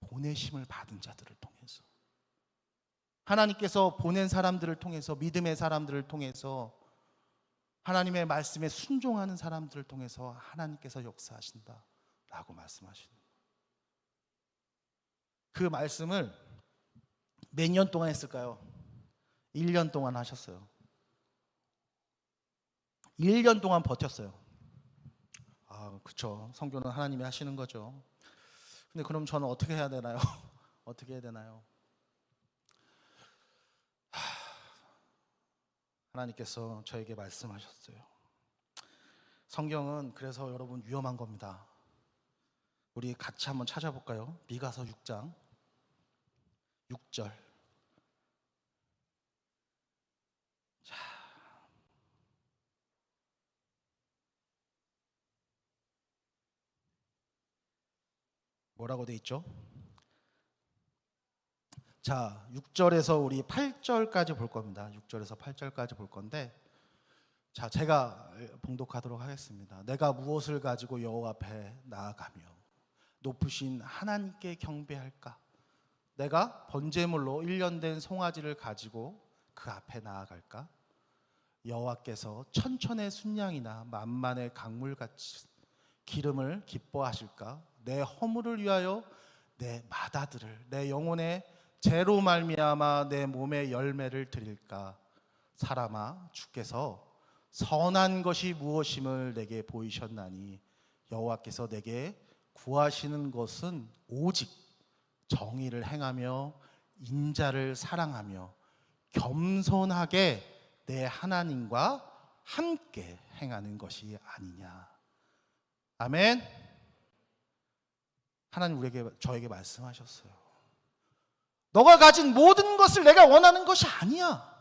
보내심을 받은 자들을 통해서. 하나님께서 보낸 사람들을 통해서, 믿음의 사람들을 통해서, 하나님의 말씀에 순종하는 사람들을 통해서 하나님께서 역사하신다라고 말씀하시는 거예요. 그 말씀을 몇 년 동안 했을까요? 1년 동안 하셨어요. 1년 동안 버텼어요. 그렇죠. 선교는 하나님이 하시는 거죠. 근데 그럼 저는 어떻게 해야 되나요? 어떻게 해야 되나요? 하나님께서 저에게 말씀하셨어요. 성경은 그래서 여러분 위험한 겁니다. 우리 같이 한번 찾아볼까요? 미가서 6장 6절. 자, 뭐라고 돼 있죠? 자, 6절에서 우리 8절까지 볼 겁니다. 6절에서 8절까지 볼 건데, 자, 제가 봉독하도록 하겠습니다. 내가 무엇을 가지고 여호와 앞에 나아가며 높으신 하나님께 경배할까? 내가 번제물로 1년 된 송아지를 가지고 그 앞에 나아갈까? 여호와께서 천천의 순양이나 만만의 강물같이 기름을 기뻐하실까? 내 허물을 위하여 내 마다들을 내 영혼의 죄로 말미암아 내 몸의 열매를 드릴까? 사람아, 주께서 선한 것이 무엇임을 내게 보이셨나니 여호와께서 내게 구하시는 것은 오직 정의를 행하며 인자를 사랑하며 겸손하게 내 하나님과 함께 행하는 것이 아니냐. 아멘. 하나님 저에게 말씀하셨어요. 너가 가진 모든 것을 내가 원하는 것이 아니야.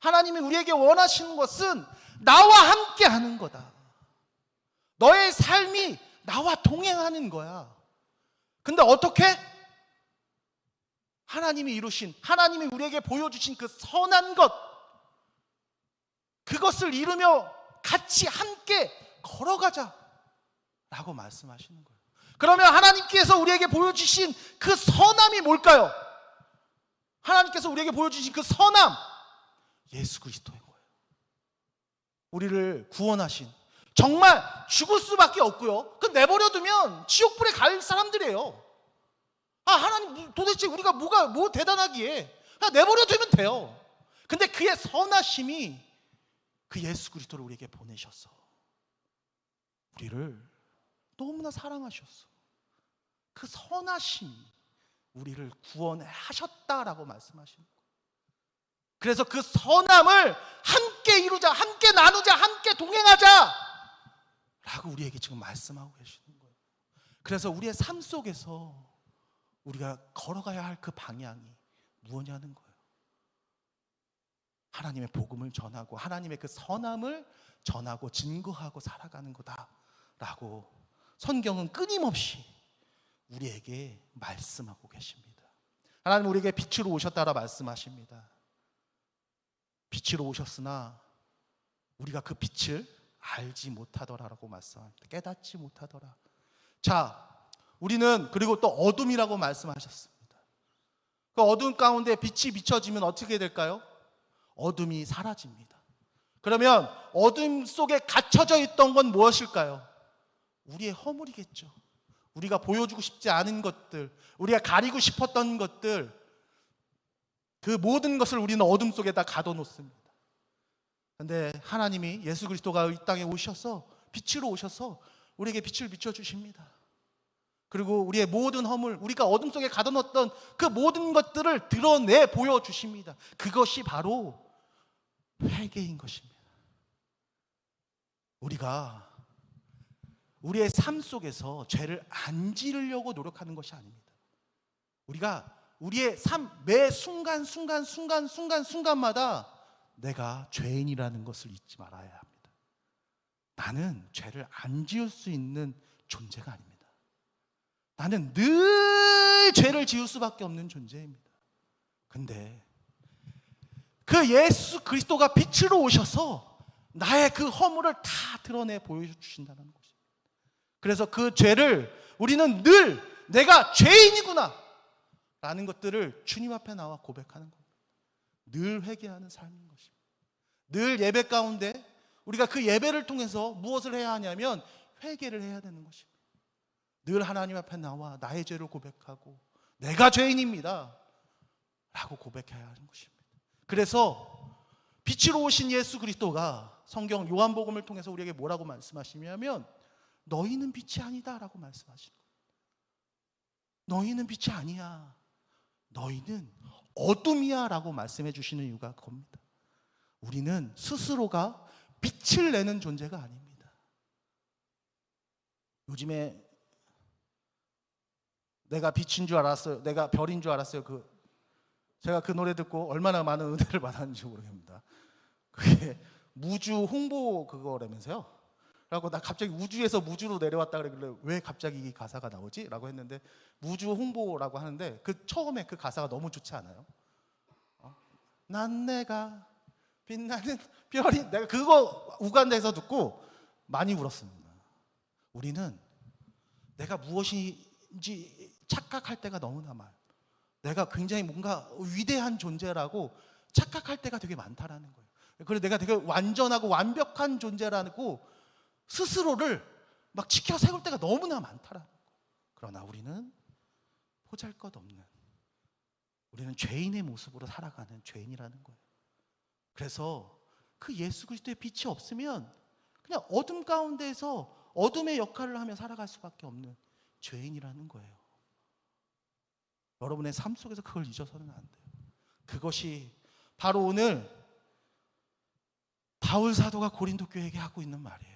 하나님이 우리에게 원하시는 것은 나와 함께 하는 거다. 너의 삶이 나와 동행하는 거야. 근데 어떻게? 하나님이 이루신, 하나님이 우리에게 보여주신 그 선한 것, 그것을 이루며 같이 함께 걸어가자 라고 말씀하시는 거예요. 그러면 하나님께서 우리에게 보여주신 그 선함이 뭘까요? 하나님께서 우리에게 보여주신 그 선함, 예수 그리스도인 거예요. 우리를 구원하신, 정말 죽을 수밖에 없고요, 그 내버려두면 지옥불에 갈 사람들이에요. 하나님 도대체 우리가 뭐 대단하기에, 그냥 내버려두면 돼요. 근데 그의 선하심이 그 예수 그리스도를 우리에게 보내셔서 우리를 너무나 사랑하셨어. 그 선하심이 우리를 구원하셨다라고 말씀하시는 거예요. 그래서 그 선함을 함께 이루자, 함께 나누자, 함께 동행하자 라고 우리에게 지금 말씀하고 계시는 거예요. 그래서 우리의 삶 속에서 우리가 걸어가야 할 그 방향이 무엇이냐는 거예요. 하나님의 복음을 전하고 하나님의 그 선함을 전하고 증거하고 살아가는 거다라고 성경은 끊임없이 우리에게 말씀하고 계십니다. 하나님 우리에게 빛으로 오셨다라 말씀하십니다. 빛으로 오셨으나 우리가 그 빛을 알지 못하더라라고 말씀합니다. 깨닫지 못하더라. 자, 우리는 그리고 또 어둠이라고 말씀하셨습니다. 그 어둠 가운데 빛이 비춰지면 어떻게 될까요? 어둠이 사라집니다. 그러면 어둠 속에 갇혀져 있던 건 무엇일까요? 우리의 허물이겠죠. 우리가 보여주고 싶지 않은 것들, 우리가 가리고 싶었던 것들, 그 모든 것을 우리는 어둠 속에다 가둬놓습니다. 그런데 하나님이 예수 그리스도가 이 땅에 오셔서 빛으로 오셔서 우리에게 빛을 비춰주십니다. 그리고 우리의 모든 허물, 우리가 어둠 속에 가둬놓았던 그 모든 것들을 드러내 보여주십니다. 그것이 바로 회개인 것입니다. 우리가 우리의 삶 속에서 죄를 안 지으려고 노력하는 것이 아닙니다. 우리가 우리의 삶 매 순간마다 내가 죄인이라는 것을 잊지 말아야 합니다. 나는 죄를 안 지을 수 있는 존재가 아닙니다. 나는 늘 죄를 지을 수밖에 없는 존재입니다. 근데 그 예수 그리스도가 빛으로 오셔서 나의 그 허물을 다 드러내 보여주신다는 것입니다. 그래서 그 죄를 우리는 늘 내가 죄인이구나 라는 것들을 주님 앞에 나와 고백하는 겁니다. 늘 회개하는 삶인 것입니다. 늘 예배 가운데 우리가 그 예배를 통해서 무엇을 해야 하냐면 회개를 해야 되는 것입니다. 늘 하나님 앞에 나와 나의 죄를 고백하고 내가 죄인입니다 라고 고백해야 하는 것입니다. 그래서 빛으로 오신 예수 그리스도가 성경 요한복음을 통해서 우리에게 뭐라고 말씀하시냐면 너희는 빛이 아니다 라고 말씀하시는 거예요. 너희는 빛이 아니야, 너희는 어둠이야 라고 말씀해 주시는 이유가 그겁니다. 우리는 스스로가 빛을 내는 존재가 아닙니다. 요즘에 내가 빛인 줄 알았어요, 내가 별인 줄 알았어요, 제가 그 노래 듣고 얼마나 많은 은혜를 받았는지 모르겠습니다. 그게 무주 홍보 그거라면서요. 라고 나 갑자기 우주에서 무주로 내려왔다 그러길래 왜 갑자기 이 가사가 나오지? 라고 했는데 무주 홍보라고 하는데 그 처음에 그 가사가 너무 좋지 않아요? 난 내가 빛나는 별이, 내가 그거 우간다에서 듣고 많이 울었습니다. 우리는 내가 무엇인지 착각할 때가 너무나 많아요. 내가 굉장히 뭔가 위대한 존재라고 착각할 때가 되게 많다라는 거예요. 그래서 내가 되게 완전하고 완벽한 존재라고 스스로를 막 치켜 세울 때가 너무나 많다라는 거예요. 그러나 우리는 보잘것없는, 우리는 죄인의 모습으로 살아가는 죄인이라는 거예요. 그래서 그 예수 그리스도의 빛이 없으면 그냥 어둠 가운데에서 어둠의 역할을 하며 살아갈 수밖에 없는 죄인이라는 거예요. 여러분의 삶 속에서 그걸 잊어서는 안 돼요. 그것이 바로 오늘 바울 사도가 고린도 교회에게 하고 있는 말이에요.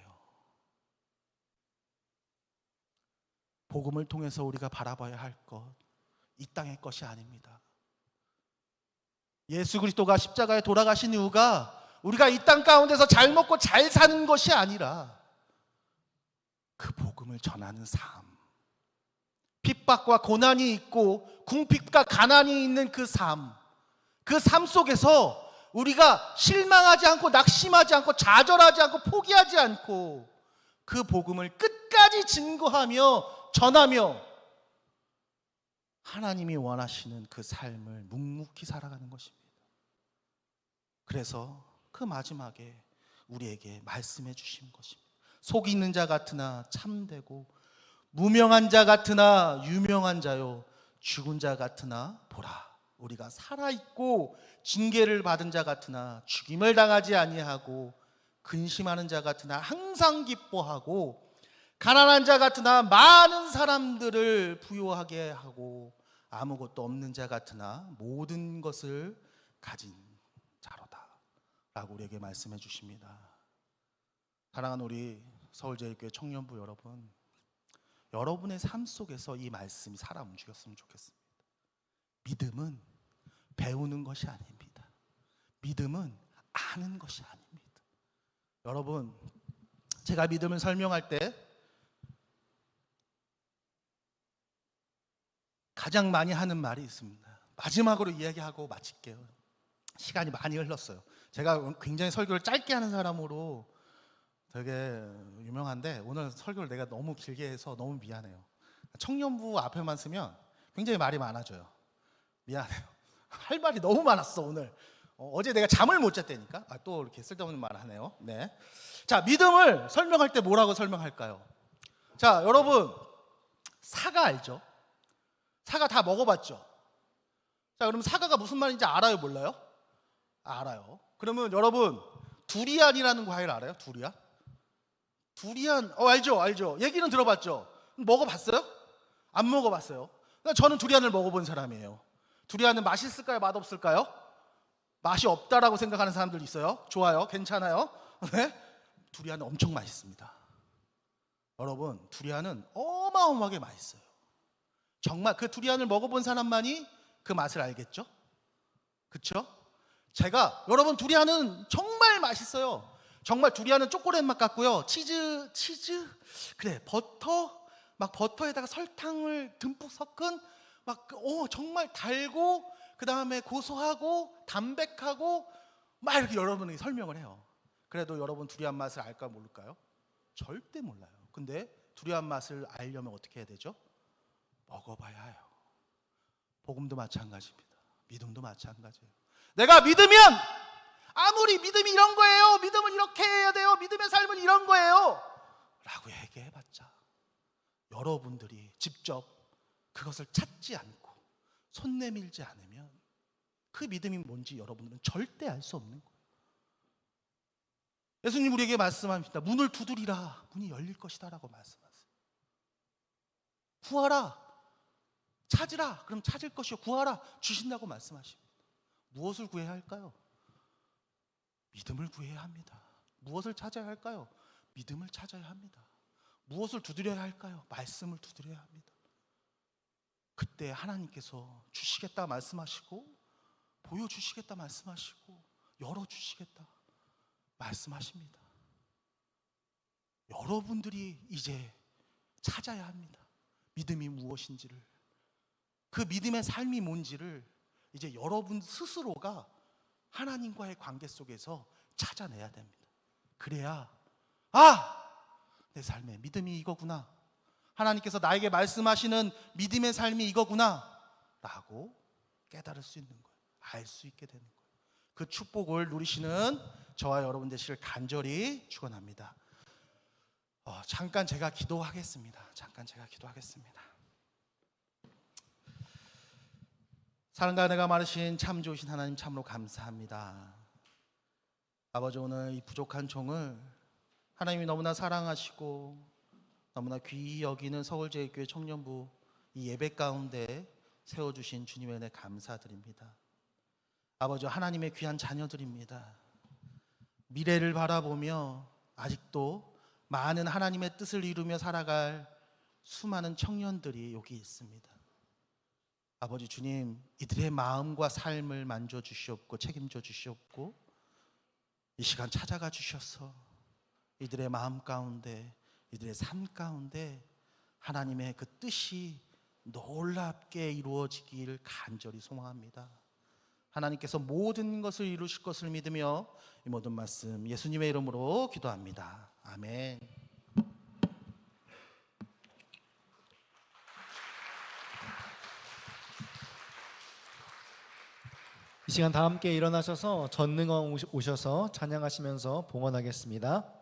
복음을 통해서 우리가 바라봐야 할 것, 이 땅의 것이 아닙니다. 예수 그리스도가 십자가에 돌아가신 이유가 우리가 이 땅 가운데서 잘 먹고 잘 사는 것이 아니라 그 복음을 전하는 삶, 핍박과 고난이 있고 궁핍과 가난이 있는 그 삶 속에서 우리가 실망하지 않고 낙심하지 않고 좌절하지 않고 포기하지 않고 그 복음을 끝까지 증거하며 전하며 하나님이 원하시는 그 삶을 묵묵히 살아가는 것입니다. 그래서 그 마지막에 우리에게 말씀해 주신 것입니다. 속 있는 자 같으나 참되고 무명한 자 같으나 유명한 자요 죽은 자 같으나 보라, 우리가 살아있고 징계를 받은 자 같으나 죽임을 당하지 아니하고 근심하는 자 같으나 항상 기뻐하고 가난한 자 같으나 많은 사람들을 부유하게 하고 아무것도 없는 자 같으나 모든 것을 가진 자로다 라고 우리에게 말씀해 주십니다. 사랑하는 우리 서울제일교회 청년부 여러분, 여러분의 삶 속에서 이 말씀이 살아 움직였으면 좋겠습니다. 믿음은 배우는 것이 아닙니다. 믿음은 아는 것이 아닙니다. 여러분, 제가 믿음을 설명할 때 가장 많이 하는 말이 있습니다. 마지막으로 이야기하고 마칠게요. 시간이 많이 흘렀어요. 제가 굉장히 설교를 짧게 하는 사람으로 되게 유명한데 오늘 설교를 내가 너무 길게 해서 너무 미안해요. 청년부 앞에만 쓰면 굉장히 말이 많아져요. 미안해요. 할 말이 너무 많았어 오늘. 어제 내가 잠을 못 잤다니까. 또 이렇게 쓸데없는 말을 하네요. 네. 자, 믿음을 설명할 때 뭐라고 설명할까요? 자, 여러분, 사과 알죠? 사과 다 먹어봤죠? 자, 그럼 사과가 무슨 말인지 알아요, 몰라요? 알아요. 그러면 여러분, 두리안이라는 과일 알아요? 두리안? 두리안, 알죠? 얘기는 들어봤죠? 먹어봤어요? 안 먹어봤어요? 저는 두리안을 먹어본 사람이에요. 두리안은 맛있을까요? 맛없을까요? 맛이 없다라고 생각하는 사람들 있어요. 좋아요, 괜찮아요. 네? 두리안은 엄청 맛있습니다. 여러분, 두리안은 어마어마하게 맛있어요. 정말 그 두리안을 먹어본 사람만이 그 맛을 알겠죠? 그쵸? 여러분, 두리안은 정말 맛있어요. 정말 두리안은 초콜릿 맛 같고요. 치즈, 그래, 버터에다가 설탕을 듬뿍 섞은 정말 달고 그 다음에 고소하고 담백하고 막 이렇게 여러분이 설명을 해요. 그래도 여러분 두리안 맛을 알까 모를까요? 절대 몰라요. 근데 두리안 맛을 알려면 어떻게 해야 되죠? 먹어봐야 해요. 복음도 마찬가지입니다. 믿음도 마찬가지예요. 내가 믿으면 아무리 믿음이 이런 거예요, 믿음은 이렇게 해야 돼요, 믿음의 삶은 이런 거예요 라고 얘기해봤자 여러분들이 직접 그것을 찾지 않고 손 내밀지 않으면 그 믿음이 뭔지 여러분들은 절대 알 수 없는 거예요. 예수님 우리에게 말씀합니다. 문을 두드리라, 문이 열릴 것이다 라고 말씀하세요. 구하라, 찾으라, 그럼 찾을 것이요, 구하라, 주신다고 말씀하십니다. 무엇을 구해야 할까요? 믿음을 구해야 합니다. 무엇을 찾아야 할까요? 믿음을 찾아야 합니다. 무엇을 두드려야 할까요? 말씀을 두드려야 합니다. 그때 하나님께서 주시겠다 말씀하시고 보여주시겠다 말씀하시고 열어주시겠다 말씀하십니다. 여러분들이 이제 찾아야 합니다. 믿음이 무엇인지를, 그 믿음의 삶이 뭔지를 이제 여러분 스스로가 하나님과의 관계 속에서 찾아내야 됩니다. 그래야 내 삶의 믿음이 이거구나, 하나님께서 나에게 말씀하시는 믿음의 삶이 이거구나 라고 깨달을 수 있는 거예요. 알 수 있게 되는 거예요. 그 축복을 누리시는 저와 여러분 되시길 간절히 축원합니다. 잠깐 제가 기도하겠습니다. 사랑과 은혜가 많으신 참 좋으신 하나님 참으로 감사합니다. 아버지, 오늘 이 부족한 종을 하나님이 너무나 사랑하시고 너무나 귀히 여기는 서울제일교회 청년부 이 예배 가운데 세워주신 주님의 은혜 감사드립니다. 아버지, 하나님의 귀한 자녀들입니다. 미래를 바라보며 아직도 많은 하나님의 뜻을 이루며 살아갈 수많은 청년들이 여기 있습니다. 아버지 주님, 이들의 마음과 삶을 만져주시옵고 책임져 주시옵고 이 시간 찾아가 주셔서 이들의 마음 가운데, 이들의 삶 가운데 하나님의 그 뜻이 놀랍게 이루어지길 간절히 소망합니다. 하나님께서 모든 것을 이루실 것을 믿으며 이 모든 말씀 예수님의 이름으로 기도합니다. 아멘. 이 시간 다 함께 일어나셔서 전능왕 오셔서 찬양하시면서 봉헌하겠습니다.